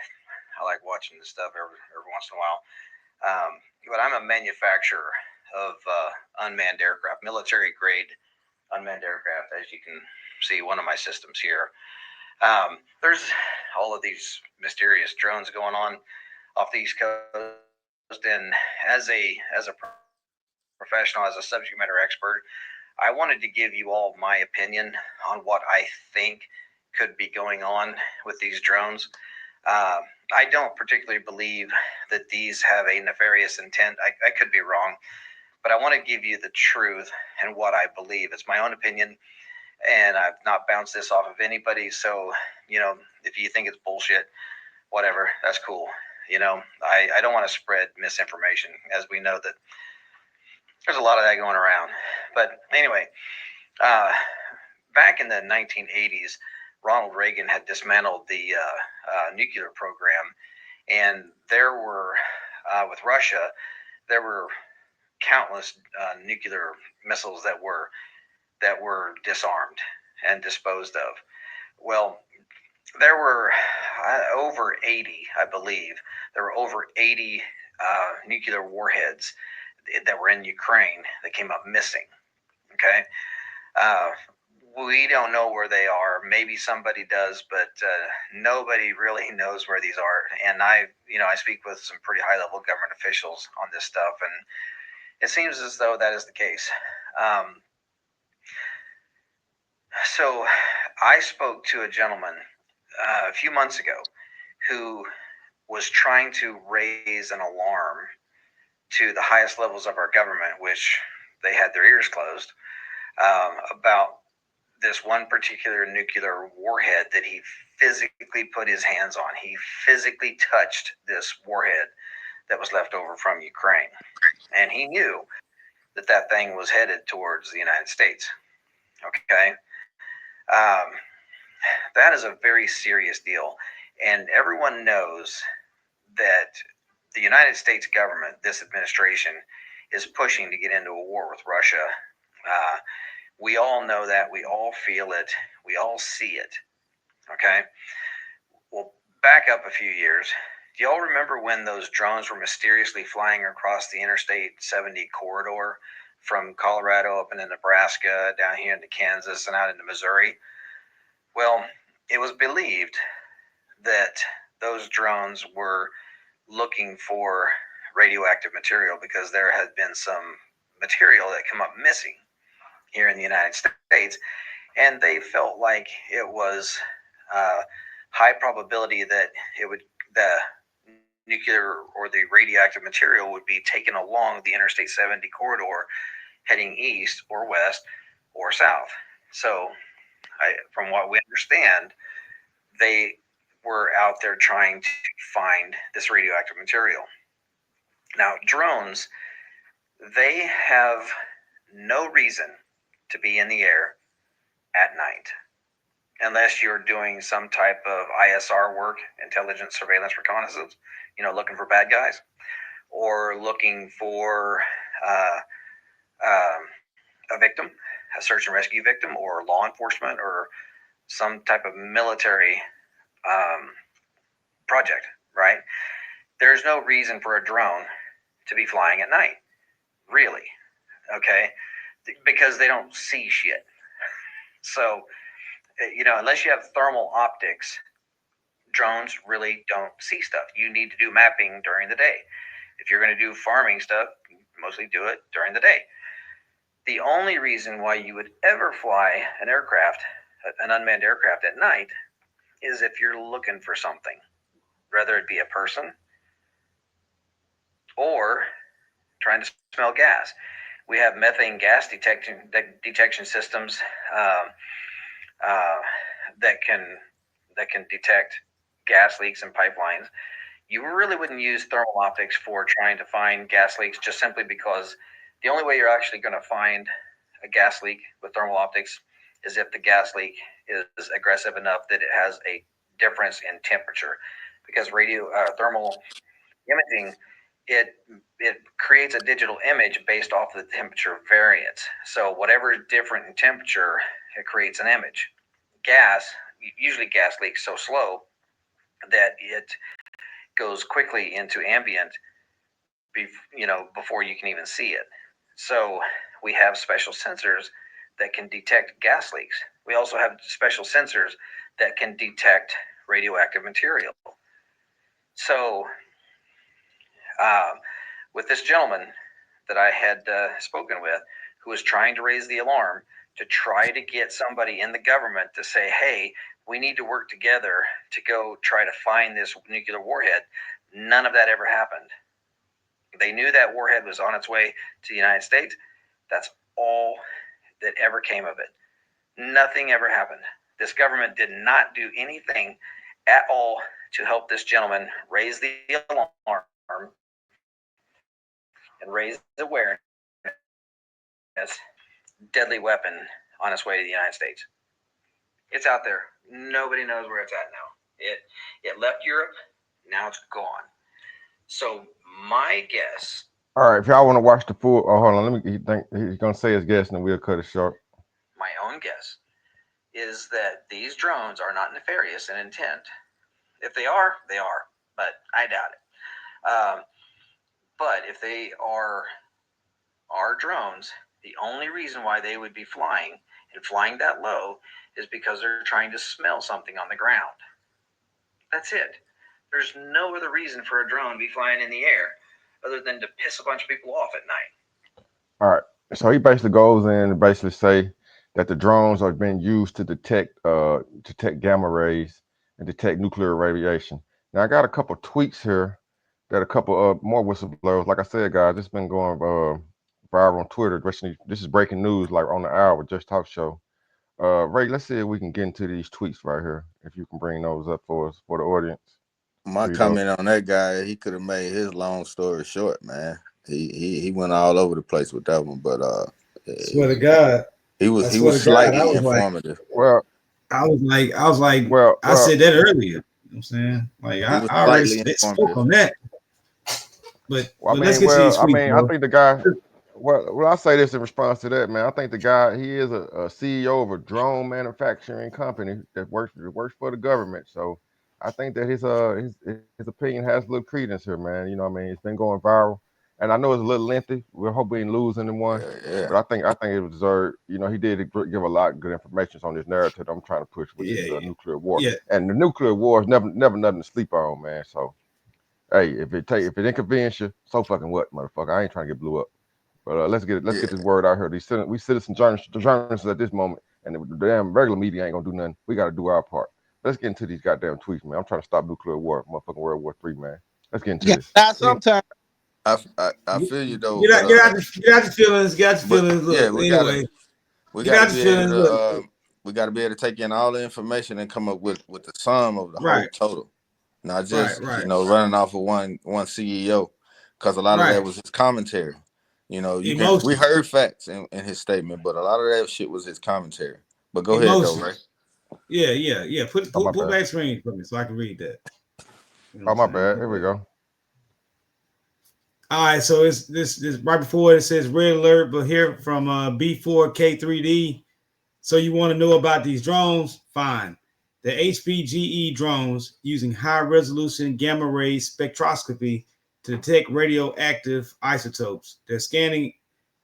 [SPEAKER 14] I like watching this stuff every once in a while. But I'm a manufacturer of unmanned aircraft, military grade unmanned aircraft. As you can see, one of my systems here. There's all of these mysterious drones going on off the East Coast, and as a professional, as a subject matter expert, I wanted to give you all my opinion on what I think could be going on with these drones. I don't particularly believe that these have a nefarious intent. I could be wrong, but I want to give you the truth and what I believe. It's my own opinion, and I've not bounced this off of anybody. So, if you think it's bullshit, whatever, that's cool. I don't want to spread misinformation, as we know that there's a lot of that going around. But anyway, back in the 1980s, Ronald Reagan had dismantled the nuclear program, and there were, with Russia, there were countless nuclear missiles that were disarmed and disposed of. Well, there were over 80, I believe. There were over 80 nuclear warheads that were in Ukraine that came up missing. Okay. We don't know where they are. Maybe somebody does, but nobody really knows where these are. And I speak with some pretty high-level government officials on this stuff, and it seems as though that is the case. So I spoke to a gentleman a few months ago who was trying to raise an alarm to the highest levels of our government, which they had their ears closed, about this one particular nuclear warhead that he physically put his hands on. He physically touched this warhead that was left over from Ukraine. And he knew that that thing was headed towards the United States. Okay. That is a very serious deal. And everyone knows that the United States government, this administration, is pushing to get into a war with Russia. We all know that. We all feel it. We all see it. Okay. Well, back up a few years. Do y'all remember when those drones were mysteriously flying across the Interstate 70 corridor from Colorado up into Nebraska, down here into Kansas, and out into Missouri? Well, it was believed that those drones were looking for radioactive material because there had been some material that come up missing here in the United States, and they felt like it was high probability that the nuclear or the radioactive material would be taken along the Interstate 70 corridor heading east or west or south. So from what we understand, they were out there trying to find this radioactive material. Now, drones, they have no reason to be in the air at night unless you're doing some type of ISR work, intelligence, surveillance, reconnaissance, looking for bad guys, or looking for a victim, a search and rescue victim, or law enforcement, or some type of military project, right? There's no reason for a drone to be flying at night, really, okay? Because they don't see shit. So, unless you have thermal optics, drones really don't see stuff. You need to do mapping during the day. If you're going to do farming stuff, mostly do it during the day. The only reason why you would ever fly an aircraft, an unmanned aircraft at night, is if you're looking for something, whether it be a person or trying to smell gas. We have methane gas detection systems that can detect gas leaks in pipelines. You really wouldn't use thermal optics for trying to find gas leaks, just simply because the only way you're actually going to find a gas leak with thermal optics is if the gas leak is aggressive enough that it has a difference in temperature. Because thermal imaging, it creates a digital image based off of the temperature variance. So whatever is different in temperature, it creates an image. Usually gas leaks so slow that it goes quickly into ambient before you can even see it. So we have special sensors that can detect gas leaks. We also have special sensors that can detect radioactive material. So with this gentleman that I had spoken with, who was trying to raise the alarm to try to get somebody in the government to say, hey, we need to work together to go try to find this nuclear warhead, none of that ever happened. They knew that warhead was on its way to the United States. That's all that ever came of it. Nothing ever happened. This government did not do anything at all to help this gentleman raise the alarm and raise awareness. Deadly weapon on its way to the United States. It's out there. Nobody knows where it's at now. It left Europe. Now it's gone. So my guess.
[SPEAKER 2] All right, if y'all want to watch the full, oh, hold on, let me. He's gonna say his guess, and then we'll cut it short.
[SPEAKER 14] My own guess is that these drones are not nefarious in intent. If they are, they are, but I doubt it. But if they are drones, the only reason why they would be flying and flying that low is because they're trying to smell something on the ground. That's it. There's no other reason for a drone to be flying in the air other than to piss a bunch of people off at night.
[SPEAKER 2] All right. So he basically goes in and basically say that the drones are being used to detect gamma rays and detect nuclear radiation. Now I got a couple tweets here that a couple of more whistleblowers. Like I said, guys, it's been going viral on Twitter. This is breaking news, like on the hour with Just Talk Show. Ray, let's see if we can get into these tweets right here. If you can bring those up for us, for the audience.
[SPEAKER 1] My comment on that guy, he could have made his long story short, man. He went all over the place with that one, but
[SPEAKER 9] swear to God,
[SPEAKER 1] he was slightly informative.
[SPEAKER 2] Well,
[SPEAKER 9] I was like,
[SPEAKER 2] well,
[SPEAKER 9] I said that earlier. You know what I'm saying? Like I already spoke on that. But let's get to these tweets,
[SPEAKER 2] I think the guy. Well, I'll say this in response to that, man. I think the guy, he is a CEO of a drone manufacturing company that works for the government. So I think that his opinion has a little credence here, man. You know what I mean? It's been going viral, and I know it's a little lengthy. We hope we ain't losing anyone, but I think it was deserved. You know, he did give a lot of good information on this narrative I'm trying to push with this nuclear war.
[SPEAKER 9] Yeah.
[SPEAKER 2] And the nuclear war is never nothing to sleep on, man. So hey, if it inconvenience you, so fucking what, motherfucker? I ain't trying to get blew up. But let's get this word out here. We citizen journalists at this moment, and the damn regular media ain't gonna do nothing. We gotta do our part. Let's get into these goddamn tweets, man. I'm trying to stop nuclear war, motherfucking World War III, man. Let's get into this.
[SPEAKER 7] Sometimes.
[SPEAKER 1] I feel you though.
[SPEAKER 9] Get out your feelings. Get out your feelings. Look,
[SPEAKER 1] yeah, we
[SPEAKER 9] anyway,
[SPEAKER 1] gotta be able to. We gotta be able to take in all the information and come up with the sum of the whole total, not just running off of one CEO, because a lot of that was his commentary. You know, we heard facts in his statement, but a lot of that shit was his commentary. But go ahead, though, Ray.
[SPEAKER 9] Yeah. Put back screen for me so I can read that.
[SPEAKER 2] You know my bad. Here we go.
[SPEAKER 9] All right, so it's this right before it says red alert, but here from B4K3D. So you want to know about these drones? Fine. The HPGE drones using high resolution gamma ray spectroscopy to detect radioactive isotopes. They're scanning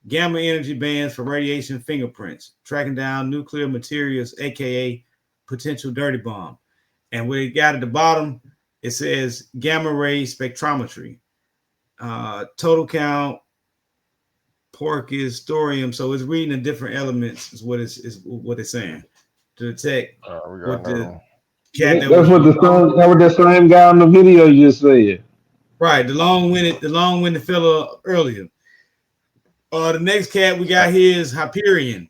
[SPEAKER 9] gamma energy bands for radiation fingerprints, tracking down nuclear materials, aka potential dirty bomb. And what it got at the bottom, it says gamma ray spectrometry. Total count, porcus, thorium. So it's reading the different elements, is what it's saying to detect what the cat that
[SPEAKER 10] that's what the same guy in the video just said.
[SPEAKER 9] Right, the long-winded fellow earlier. The next cat we got here is Hyperion.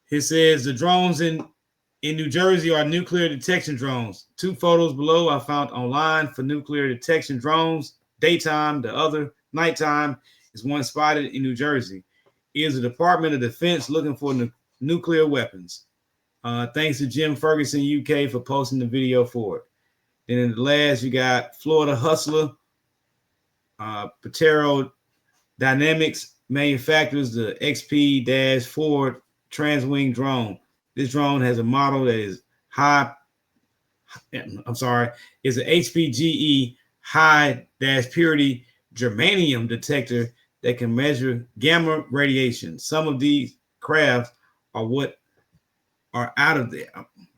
[SPEAKER 9] He says the drones in New Jersey are nuclear detection drones. 2 photos below I found online for nuclear detection drones. Daytime, the other nighttime is one spotted in New Jersey. It is the Department of Defense looking for nuclear weapons. Thanks to Jim Ferguson, UK, for posting the video for it. Then in the last, you got Florida Hustler. Patero Dynamics manufactures the XP-4 Transwing drone. This drone has a model that is is an HPGE high-purity germanium detector that can measure gamma radiation. Some of these crafts are what are out of there,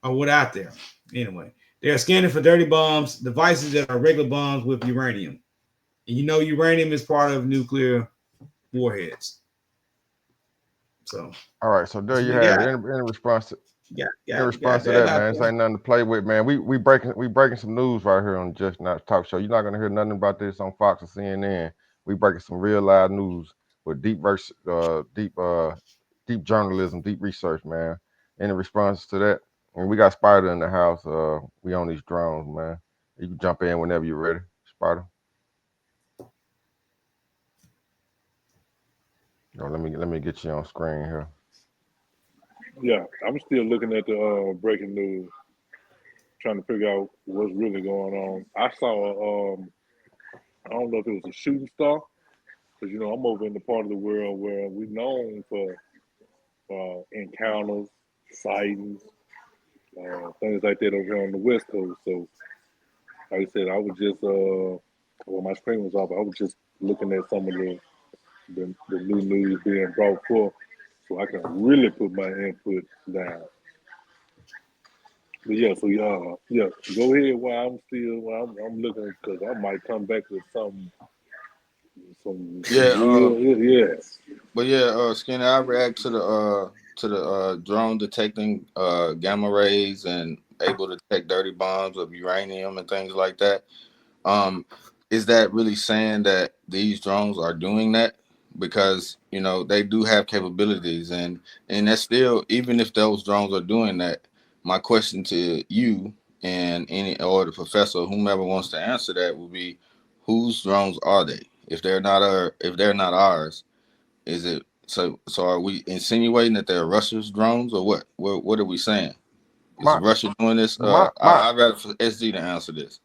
[SPEAKER 9] or what out there. Anyway, they are scanning for dirty bombs, devices that are regular bombs with uranium. And you know, uranium is part of nuclear warheads. So,
[SPEAKER 2] all right, so there
[SPEAKER 9] that's
[SPEAKER 2] you
[SPEAKER 9] what they
[SPEAKER 2] have it.
[SPEAKER 9] got.
[SPEAKER 2] In response to
[SPEAKER 9] That
[SPEAKER 2] that,
[SPEAKER 9] out
[SPEAKER 2] man, this
[SPEAKER 9] there.
[SPEAKER 2] ain't nothing to play with, man. We breaking some news right here on Just Not Talk Show. You're not gonna hear nothing about this on Fox or CNN. We breaking some real live news with deep journalism, deep research, man. In response to that, and we got Spider in the house. We on these drones, man. You can jump in whenever you're ready, Spider. No, let me get you on screen here.
[SPEAKER 15] Yeah, I'm still looking at the breaking news, trying to figure out what's really going on. I saw, I don't know if it was a shooting star, because I'm over in the part of the world where we're known for encounters, sightings, things like that over here on the West Coast. So, like I said, I was just when my screen was off, I was just looking at some of the new news being brought forth, so I can really put my input down. But yeah, so yeah, go ahead while I'm looking, because I might come back with some
[SPEAKER 1] Yeah,
[SPEAKER 15] real, yeah.
[SPEAKER 1] but yeah, Skinny, I react to the drone detecting gamma rays and able to detect dirty bombs of uranium and things like that. Um, is that really saying that these drones are doing that? Because they do have capabilities, and that's still, even if those drones are doing that. My question to you and any or the professor, whomever wants to answer that, would be, whose drones are they? If they're not ours, is it so? So are we insinuating that they're Russia's drones, or what? What are we saying? Is
[SPEAKER 2] My
[SPEAKER 1] Russia doing this?
[SPEAKER 2] my
[SPEAKER 1] I'd rather for SD to answer this.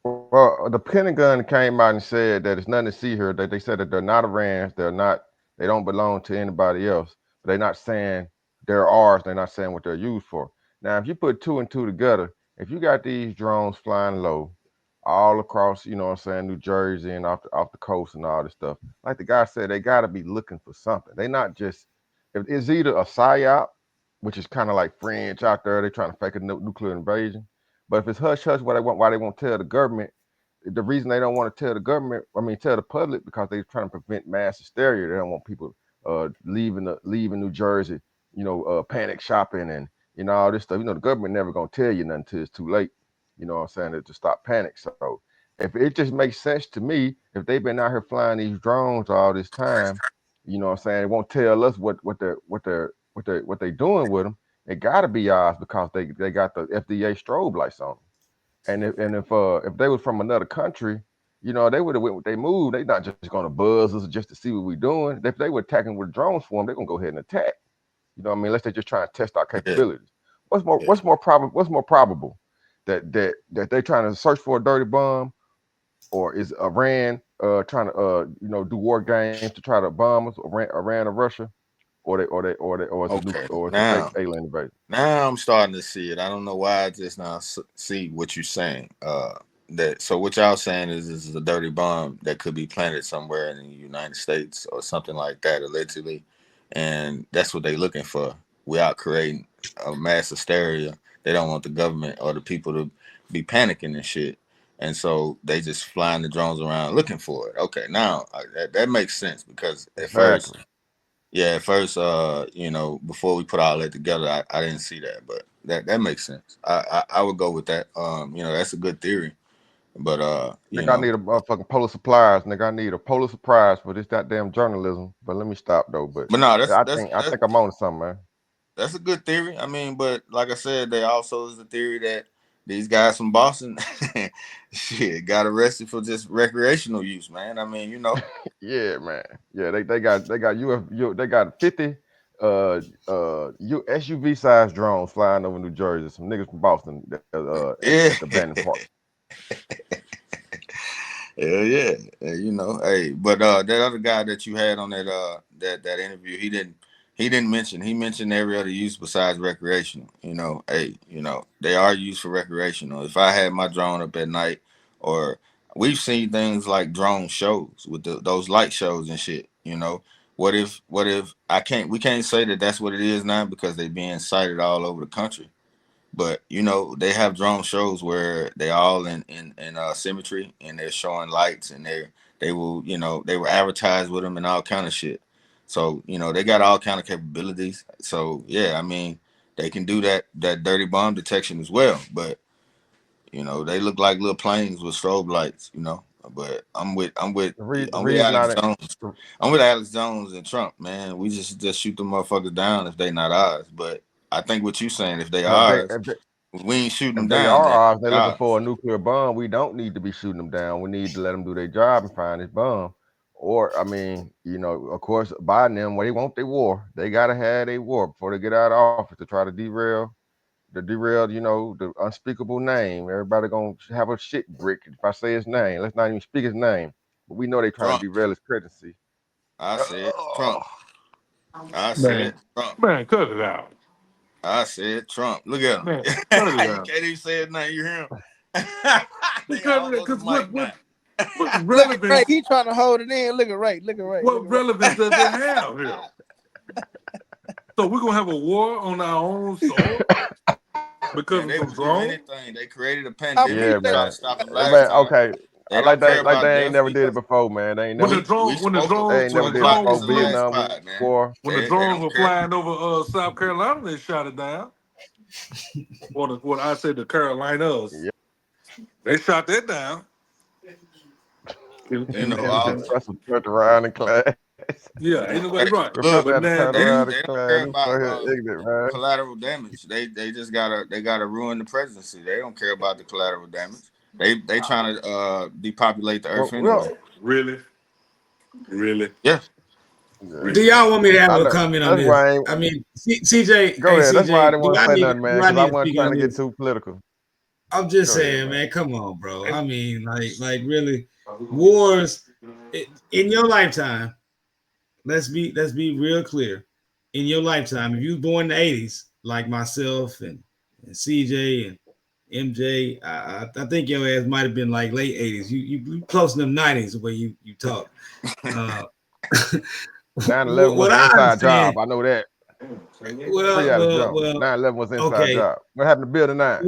[SPEAKER 2] Well, the Pentagon came out and said that it's nothing to see here. That they said that they're not Iran's, they don't belong to anybody else. But they're not saying they're ours. They're not saying what they're used for. Now, if you put two and two together, if you got these drones flying low, all across, what I'm saying, New Jersey and off the coast and all this stuff, like the guy said, they got to be looking for something. They not just, if it's either a psyop, which is kind of like French out there, they trying to fake a nuclear invasion. But if it's hush hush, why they won't tell the government, the reason they don't want to tell the government, tell the public, because they're trying to prevent mass hysteria. They don't want people leaving New Jersey, panic shopping and all this stuff. The government never gonna tell you nothing until it's too late. You know what I'm saying? To stop panic. So if it just makes sense to me, if they've been out here flying these drones all this time, what I'm saying, it won't tell us what they doing with them. It gotta be ours, because they got the FDA strobe lights on them. And if they was from another country, they would have went with they move. They not just gonna buzz us just to see what we doing. If they were attacking with drones for them, they're gonna go ahead and attack. You know what I mean? Unless they're just trying to test our
[SPEAKER 1] Yeah,
[SPEAKER 2] capabilities. What's more
[SPEAKER 1] yeah.
[SPEAKER 2] what's more probable what's more probable? That they're trying to search for a dirty bomb, or is Iran trying to do war games to try to bomb us, Iran or Russia, or is it
[SPEAKER 1] Okay,
[SPEAKER 2] or is it fake
[SPEAKER 1] now
[SPEAKER 2] alien invasion?
[SPEAKER 1] now I'm starting to see it. I don't know why I just now see what you're saying. That so what y'all saying is this is a dirty bomb that could be planted somewhere in the United States or something like that, allegedly, and that's what they're looking for. Without creating a mass hysteria, they don't want the government or the people to be panicking and shit, and so they just flying the drones around looking for it. Okay, now that makes sense, because at first,
[SPEAKER 2] Exactly.
[SPEAKER 1] yeah, at first, before we put all that together, I didn't see that, but that makes sense. I would go with that. That's a good theory, but
[SPEAKER 2] Nigga, I need a motherfucking polar supplies. Nigga, I need a polar surprise for this goddamn journalism. But let me stop though. But
[SPEAKER 1] but no,
[SPEAKER 2] yeah, I think I'm on to something, man.
[SPEAKER 1] that's a good theory. I mean, but like I said, they also is the theory that these guys from Boston, shit, got arrested for just recreational use, man. I mean,
[SPEAKER 2] Yeah, man. Yeah, they got 50 SUV sized drones flying over New Jersey. Some niggas from Boston at
[SPEAKER 1] yeah.
[SPEAKER 2] the abandoned park.
[SPEAKER 1] Hell yeah. Hey, but that other guy that you had on that interview, he didn't mention, he mentioned every other use besides recreational. Hey, they are used for recreational. If I had my drone up at night, or we've seen things like drone shows with those light shows and shit. You know, what if we can't say that that's what it is now because they're being sighted all over the country. But you know, they have drone shows where they all in symmetry and they're showing lights and they will, you know, they will advertise with them and all kind of shit. So you know, they got all kind of capabilities. So yeah, I mean, they can do that dirty bomb detection as well. But you know, they look like little planes with strobe lights. You know, but I'm with
[SPEAKER 2] The reason
[SPEAKER 1] Alex
[SPEAKER 2] I
[SPEAKER 1] Jones. I'm with Alex Jones and Trump, man. We just shoot them motherfuckers down if they not ours. But I think what you saying, if they
[SPEAKER 2] if they
[SPEAKER 1] ours, we ain't shooting them
[SPEAKER 2] if they
[SPEAKER 1] down.
[SPEAKER 2] are
[SPEAKER 1] Then
[SPEAKER 2] ours, they're looking
[SPEAKER 1] ours.
[SPEAKER 2] for a nuclear bomb. We don't need to be shooting them down. We need to let them do their job and find this bomb. Or I mean, you know, of course, Biden them when they want their war, they gotta have a war before they get out of office to try to derail, you know, the unspeakable name. Everybody gonna have a shit brick if I say his name. Let's not even speak his name. But we know they trying to
[SPEAKER 1] Trump.
[SPEAKER 2] derail his presidency.
[SPEAKER 1] I said Trump. I said
[SPEAKER 15] Man,
[SPEAKER 1] Trump.
[SPEAKER 15] man, cut it out.
[SPEAKER 1] I said Trump. Look at him.
[SPEAKER 15] Man, cut it
[SPEAKER 1] You
[SPEAKER 15] out.
[SPEAKER 1] can't even say his name. You hear him?
[SPEAKER 15] He
[SPEAKER 1] They
[SPEAKER 15] cut
[SPEAKER 1] all
[SPEAKER 15] it
[SPEAKER 1] on the
[SPEAKER 15] because
[SPEAKER 1] mic now.
[SPEAKER 15] what
[SPEAKER 7] Look at Ray.
[SPEAKER 15] relevance?
[SPEAKER 7] He trying to hold it in. Look at Ray. Look at Ray. Look
[SPEAKER 15] What
[SPEAKER 7] at Ray.
[SPEAKER 15] relevance does it have here? So we're gonna have a war on our own soil because
[SPEAKER 1] Man,
[SPEAKER 15] of
[SPEAKER 1] they
[SPEAKER 15] some
[SPEAKER 1] will do
[SPEAKER 15] drones?
[SPEAKER 1] anything. They created a
[SPEAKER 7] I
[SPEAKER 1] pandemic
[SPEAKER 2] Yeah,
[SPEAKER 1] to
[SPEAKER 7] appreciate
[SPEAKER 1] try
[SPEAKER 2] man.
[SPEAKER 1] to stop us
[SPEAKER 2] Hey,
[SPEAKER 1] last
[SPEAKER 2] man,
[SPEAKER 1] time.
[SPEAKER 2] okay.
[SPEAKER 1] They don't care
[SPEAKER 2] Like
[SPEAKER 1] about
[SPEAKER 2] they ain't
[SPEAKER 1] death
[SPEAKER 2] never did it
[SPEAKER 1] because
[SPEAKER 2] before, man. They ain't
[SPEAKER 15] When
[SPEAKER 2] never
[SPEAKER 15] the
[SPEAKER 1] we
[SPEAKER 15] drone, when the
[SPEAKER 1] spoke
[SPEAKER 2] they
[SPEAKER 15] drones,
[SPEAKER 2] ain't
[SPEAKER 15] when
[SPEAKER 2] never
[SPEAKER 15] the
[SPEAKER 1] spoke
[SPEAKER 2] did it
[SPEAKER 1] about
[SPEAKER 15] drones
[SPEAKER 2] before
[SPEAKER 1] this
[SPEAKER 15] flew,
[SPEAKER 1] last
[SPEAKER 2] Vietnam
[SPEAKER 1] pod, man.
[SPEAKER 2] War.
[SPEAKER 15] when the
[SPEAKER 1] They
[SPEAKER 15] drones
[SPEAKER 1] don't
[SPEAKER 15] were
[SPEAKER 1] care.
[SPEAKER 15] flying over South Carolina, they shot it down. Or what I said, the Carolinas,
[SPEAKER 2] Yeah.
[SPEAKER 15] they shot that down. And,
[SPEAKER 1] You
[SPEAKER 15] and,
[SPEAKER 1] know,
[SPEAKER 15] and,
[SPEAKER 1] all
[SPEAKER 15] and
[SPEAKER 2] Professor turned around in class.
[SPEAKER 15] yeah, ain't nobody
[SPEAKER 1] hey,
[SPEAKER 15] right.
[SPEAKER 1] look,
[SPEAKER 2] Professor
[SPEAKER 15] But
[SPEAKER 2] had to
[SPEAKER 15] now
[SPEAKER 2] turn
[SPEAKER 1] they
[SPEAKER 15] these,
[SPEAKER 2] around in
[SPEAKER 1] they don't
[SPEAKER 2] class.
[SPEAKER 1] care
[SPEAKER 2] He was
[SPEAKER 1] about
[SPEAKER 2] so here ignorant, man.
[SPEAKER 1] collateral damage. They just gotta ruin the presidency. They don't care about the collateral damage. They trying to depopulate the earth anyway.
[SPEAKER 2] Well,
[SPEAKER 15] really, really,
[SPEAKER 1] Yeah.
[SPEAKER 2] yeah.
[SPEAKER 9] Do
[SPEAKER 15] really.
[SPEAKER 9] y'all want me to have
[SPEAKER 2] I
[SPEAKER 9] a
[SPEAKER 2] know.
[SPEAKER 9] comment on
[SPEAKER 2] That's
[SPEAKER 9] this?
[SPEAKER 2] why I ain't
[SPEAKER 9] I mean, CJ,
[SPEAKER 2] go
[SPEAKER 9] hey
[SPEAKER 2] ahead. That's why I
[SPEAKER 9] CJ,
[SPEAKER 2] didn't want to say nothing, man,
[SPEAKER 9] do I
[SPEAKER 2] because I
[SPEAKER 9] need to
[SPEAKER 2] wasn't
[SPEAKER 9] speak
[SPEAKER 2] trying
[SPEAKER 9] on
[SPEAKER 2] to get
[SPEAKER 9] this?
[SPEAKER 2] too political.
[SPEAKER 9] I'm just
[SPEAKER 2] Go ahead,
[SPEAKER 9] saying,
[SPEAKER 2] man.
[SPEAKER 9] man, come on, bro. I mean, like really, wars in your lifetime. Let's be real clear. In your lifetime, if you was born in the '80s, like myself and CJ and MJ, I think your ass might have been like late '80s. You close to them '90s the way you talk. Uh,
[SPEAKER 2] 9/11 was
[SPEAKER 9] what
[SPEAKER 2] an
[SPEAKER 9] I
[SPEAKER 2] inside
[SPEAKER 9] understand,
[SPEAKER 2] job. I know that. Free
[SPEAKER 9] well,
[SPEAKER 2] Alex
[SPEAKER 9] well,
[SPEAKER 2] Jones.
[SPEAKER 9] well,
[SPEAKER 2] 9/11 was an inside
[SPEAKER 9] okay.
[SPEAKER 2] job. What happened to Building 9?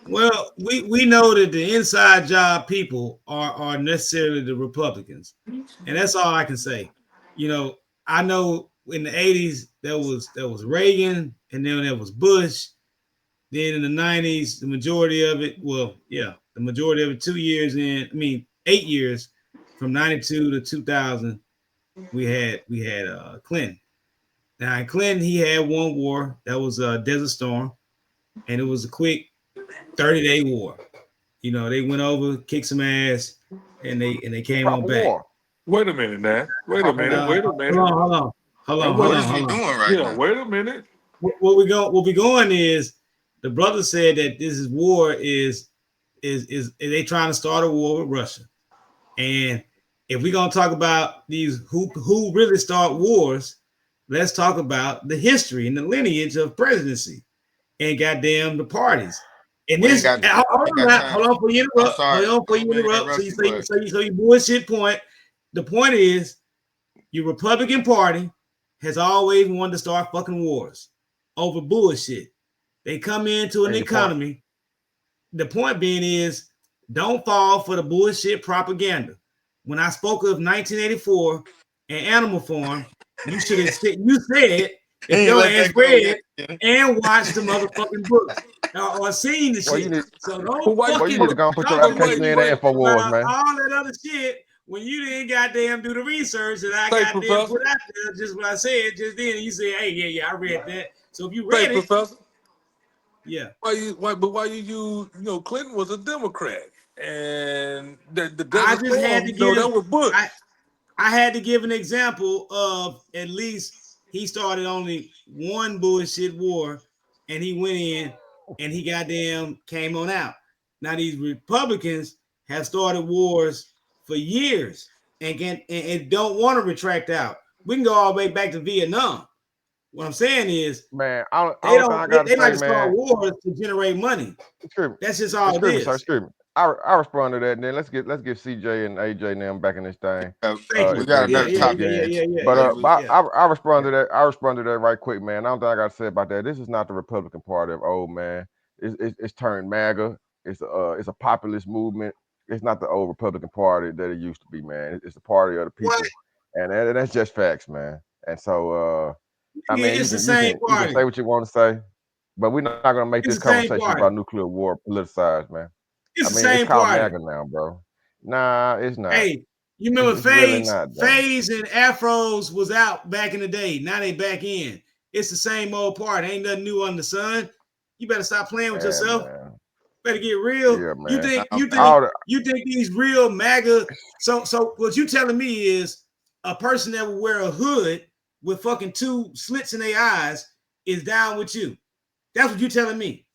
[SPEAKER 9] We we know that the inside job people are necessarily the Republicans, and that's all I can say. You know, I know in the '80s there was Reagan, and then there was Bush. Then in the '90s, the majority of it, well, yeah, the majority of it, 2 years in, I mean, 8 years, from '92 to 2000, we had Clinton. Now in Clinton, he had one war that was Desert Storm, and it was a quick 30-day war. You know, they went over, kicked some ass, and they
[SPEAKER 2] The
[SPEAKER 9] came on
[SPEAKER 2] proper
[SPEAKER 9] back.
[SPEAKER 2] war.
[SPEAKER 15] Wait a minute now.
[SPEAKER 2] The
[SPEAKER 15] Wait a
[SPEAKER 2] proper
[SPEAKER 15] minute.
[SPEAKER 2] war.
[SPEAKER 15] Wait a
[SPEAKER 9] Hold
[SPEAKER 15] minute.
[SPEAKER 9] on, hold on, hold
[SPEAKER 15] Now
[SPEAKER 9] on,
[SPEAKER 15] wait
[SPEAKER 9] hold
[SPEAKER 1] What
[SPEAKER 15] a
[SPEAKER 1] is
[SPEAKER 9] on,
[SPEAKER 1] we
[SPEAKER 9] hold on.
[SPEAKER 1] doing right
[SPEAKER 15] Yeah,
[SPEAKER 1] now?
[SPEAKER 15] wait a minute.
[SPEAKER 9] What we going is the brother said that this is war is they trying to start a war with Russia, and if we're gonna talk about these who really start wars, let's talk about the history and the lineage of presidency and goddamn the parties. And
[SPEAKER 1] We ain't
[SPEAKER 9] this
[SPEAKER 1] got we ain't got time.
[SPEAKER 9] hold on for you
[SPEAKER 1] I'm
[SPEAKER 9] interrupt. Hold
[SPEAKER 1] sorry.
[SPEAKER 9] on
[SPEAKER 1] I
[SPEAKER 9] for
[SPEAKER 1] ain't
[SPEAKER 9] you
[SPEAKER 1] mean to
[SPEAKER 9] interrupt. So
[SPEAKER 1] interrupt
[SPEAKER 9] you
[SPEAKER 1] you,
[SPEAKER 9] say
[SPEAKER 1] but
[SPEAKER 9] so you bullshit point. The point is your Republican Party has always wanted to start fucking wars over bullshit. They come into an
[SPEAKER 2] Hey, the point.
[SPEAKER 9] economy. The point being is don't fall for the bullshit propaganda. When I spoke of 1984 and Animal Farm, you should have said you said
[SPEAKER 1] he
[SPEAKER 9] if
[SPEAKER 1] ain't
[SPEAKER 9] your
[SPEAKER 1] let
[SPEAKER 9] ass
[SPEAKER 1] that go
[SPEAKER 9] read
[SPEAKER 1] yet. Yeah.
[SPEAKER 9] and watched the motherfucking books or seen the
[SPEAKER 2] Well, you
[SPEAKER 9] shit.
[SPEAKER 2] need
[SPEAKER 9] So
[SPEAKER 15] But
[SPEAKER 9] don't
[SPEAKER 15] why you
[SPEAKER 2] well, you
[SPEAKER 9] fucking
[SPEAKER 2] need to
[SPEAKER 15] but,
[SPEAKER 2] go and put your
[SPEAKER 9] talk to
[SPEAKER 15] but
[SPEAKER 2] application
[SPEAKER 15] wait,
[SPEAKER 9] me
[SPEAKER 2] in at
[SPEAKER 15] wait.
[SPEAKER 2] InfoWars,
[SPEAKER 9] about
[SPEAKER 2] man.
[SPEAKER 9] all that other shit when you didn't goddamn do the research that I
[SPEAKER 15] Say
[SPEAKER 9] goddamn
[SPEAKER 15] professor.
[SPEAKER 9] put out there just what I said just then. And you say, hey, yeah, I read that. So if you
[SPEAKER 15] Say
[SPEAKER 9] read it,
[SPEAKER 15] professor.
[SPEAKER 9] yeah.
[SPEAKER 15] Why you use Clinton was a Democrat and the
[SPEAKER 9] I
[SPEAKER 15] Desert
[SPEAKER 9] just had
[SPEAKER 15] Storm,
[SPEAKER 9] to give
[SPEAKER 15] that was
[SPEAKER 9] I
[SPEAKER 15] Bush.
[SPEAKER 9] I had to give an example of at least he started only one bullshit war and he went in and he goddamn came on out. Now these Republicans have started wars for years and don't want to retract out. We can go all the way back to Vietnam. What I'm saying is
[SPEAKER 2] Man,
[SPEAKER 9] they
[SPEAKER 2] all the thing
[SPEAKER 9] don't
[SPEAKER 2] I gotta
[SPEAKER 9] they like
[SPEAKER 2] say,
[SPEAKER 9] to start
[SPEAKER 2] man.
[SPEAKER 9] wars to generate money.
[SPEAKER 2] Excuse me.
[SPEAKER 9] That's just all it
[SPEAKER 2] Excuse me, sir.
[SPEAKER 9] is.
[SPEAKER 2] Excuse me. I respond to that, and then let's get CJ and AJ and them back in this thing.
[SPEAKER 9] Thank you.
[SPEAKER 1] We got another topic.
[SPEAKER 2] But I respond to that. I respond to that right quick, man. I don't think I got to say about that. This is not the Republican Party of old, man. It's turned MAGA. It's a populist movement. It's not the old Republican Party that it used to be, man. It's the party of the people, and that's just facts, man. And so, I mean,
[SPEAKER 9] it's
[SPEAKER 2] you
[SPEAKER 9] the same
[SPEAKER 2] can
[SPEAKER 9] party.
[SPEAKER 2] say what you want to say, but we're not gonna make
[SPEAKER 9] It's
[SPEAKER 2] this
[SPEAKER 9] the same
[SPEAKER 2] conversation
[SPEAKER 9] party.
[SPEAKER 2] about nuclear war politicized, man.
[SPEAKER 9] It's
[SPEAKER 2] I
[SPEAKER 9] the
[SPEAKER 2] mean, it's
[SPEAKER 9] same
[SPEAKER 2] called
[SPEAKER 9] party.
[SPEAKER 2] MAGA now, bro. Nah, it's not.
[SPEAKER 9] Hey, you remember
[SPEAKER 2] it's really not,
[SPEAKER 9] Phase and Afros was out back in the day. Now they back in. It's the same old party. Ain't nothing new under the sun. You better stop playing with yourself.
[SPEAKER 2] Man.
[SPEAKER 9] Better get real.
[SPEAKER 2] Yeah,
[SPEAKER 9] You
[SPEAKER 2] man.
[SPEAKER 9] think these real MAGA? So what you telling me is a person that will wear a hood with fucking 2 slits in their eyes is down with you. That's what you telling me.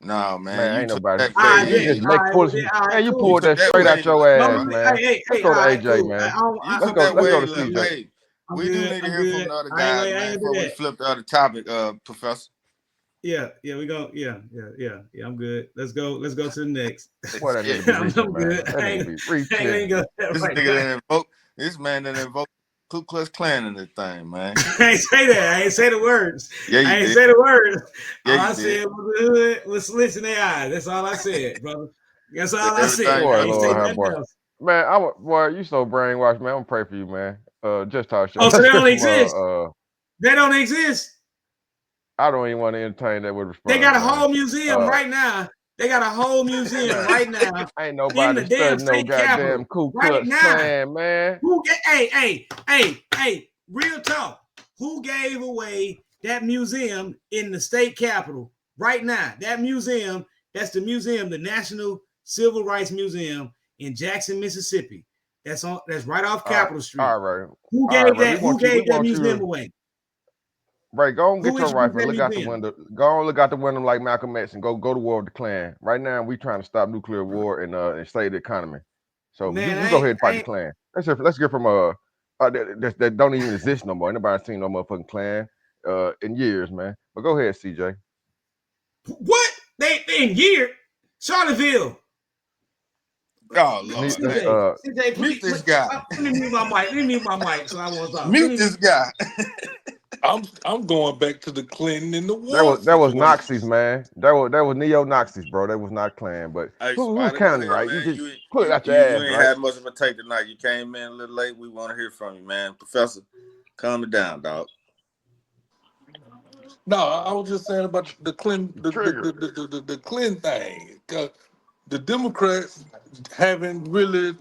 [SPEAKER 1] No, man.
[SPEAKER 2] Ain't nobody.
[SPEAKER 1] You
[SPEAKER 2] just make foolish. Man, you pulled that straight out your ass, man. Let's go to AJ, man. Let's go to CJ.
[SPEAKER 1] Hey, we do need to hear from the other guys, man, before we flip the other topic, Professor.
[SPEAKER 9] Yeah, we go. Yeah. I'm good. Let's go to the next.
[SPEAKER 2] Boy, that nigga be reaching, man. That nigga be reaching.
[SPEAKER 1] This man done invoked Ku Klux Klan in this thing, man.
[SPEAKER 9] I ain't say that. I ain't say the words.
[SPEAKER 1] Yeah,
[SPEAKER 9] I ain't say the words.
[SPEAKER 1] Yeah,
[SPEAKER 9] all I said was the hood with slits in their eyes. That's all I said, brother. That's all I said.
[SPEAKER 2] Boy,
[SPEAKER 9] I ain't say nothing
[SPEAKER 2] boy.
[SPEAKER 9] else.
[SPEAKER 2] Man, boy, you so brainwashed, man. I'm gonna pray for you, man. Just talk show.
[SPEAKER 9] Oh, so they don't exist. They don't exist.
[SPEAKER 2] I don't even want to entertain that with response.
[SPEAKER 9] They got a whole museum right now. They got a whole museum right now.
[SPEAKER 2] Ain't nobody studying no goddamn Ku Klux Klan, man.
[SPEAKER 9] Hey, real talk. Who gave away that museum in the state capitol right now? That museum, that's the museum, the National Civil Rights Museum in Jackson, Mississippi. That's right off Capitol Street.
[SPEAKER 2] All right.
[SPEAKER 9] Who gave that museum away?
[SPEAKER 2] Right, go and get your rifle. Look out the window. Go and look out the window like Malcolm X and go to war with the Klan. Right now, we trying to stop nuclear war and save the economy. So you go ahead and fight the Klan. Let's get from that don't even exist no more. Nobody seen no motherfucking Klan in years, man. But go ahead, CJ.
[SPEAKER 9] What? They in year? Charlottesville.
[SPEAKER 1] Oh Lord.
[SPEAKER 9] CJ, please,
[SPEAKER 1] mute this guy.
[SPEAKER 9] Let me mute my mic so I won't talk.
[SPEAKER 1] Mute this guy.
[SPEAKER 15] I'm going back to the Clinton and the war.
[SPEAKER 2] That was Nazis, man. That was neo-Nazis, bro. That was not Klan. But who's counting, right?
[SPEAKER 1] Man,
[SPEAKER 2] you just put it out your ass,
[SPEAKER 1] you ain't
[SPEAKER 2] right?
[SPEAKER 1] had much of a take tonight. You came in a little late. We want to hear from you, man. Professor, calm it down, dog.
[SPEAKER 15] No, I was just saying about the Clinton, the Clinton thing. The Democrats haven't really,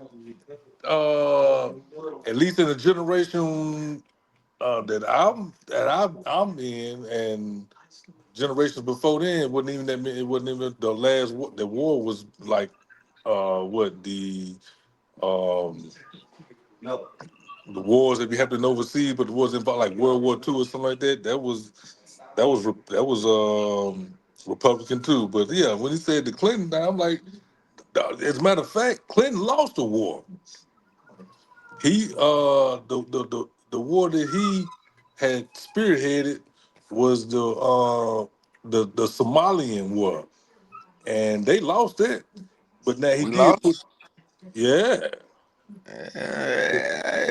[SPEAKER 15] at least in the generation that I'm in, and generations before then, it wasn't even the last war. The war was like the wars that be happening overseas, but it wasn't about like World War II or something like that. That was Republican too. But yeah, when he said the Clinton, I'm like, as a matter of fact, Clinton lost the war. He the war that he had spearheaded was the Somalian war, and they lost it. But now he did put, yeah.
[SPEAKER 1] I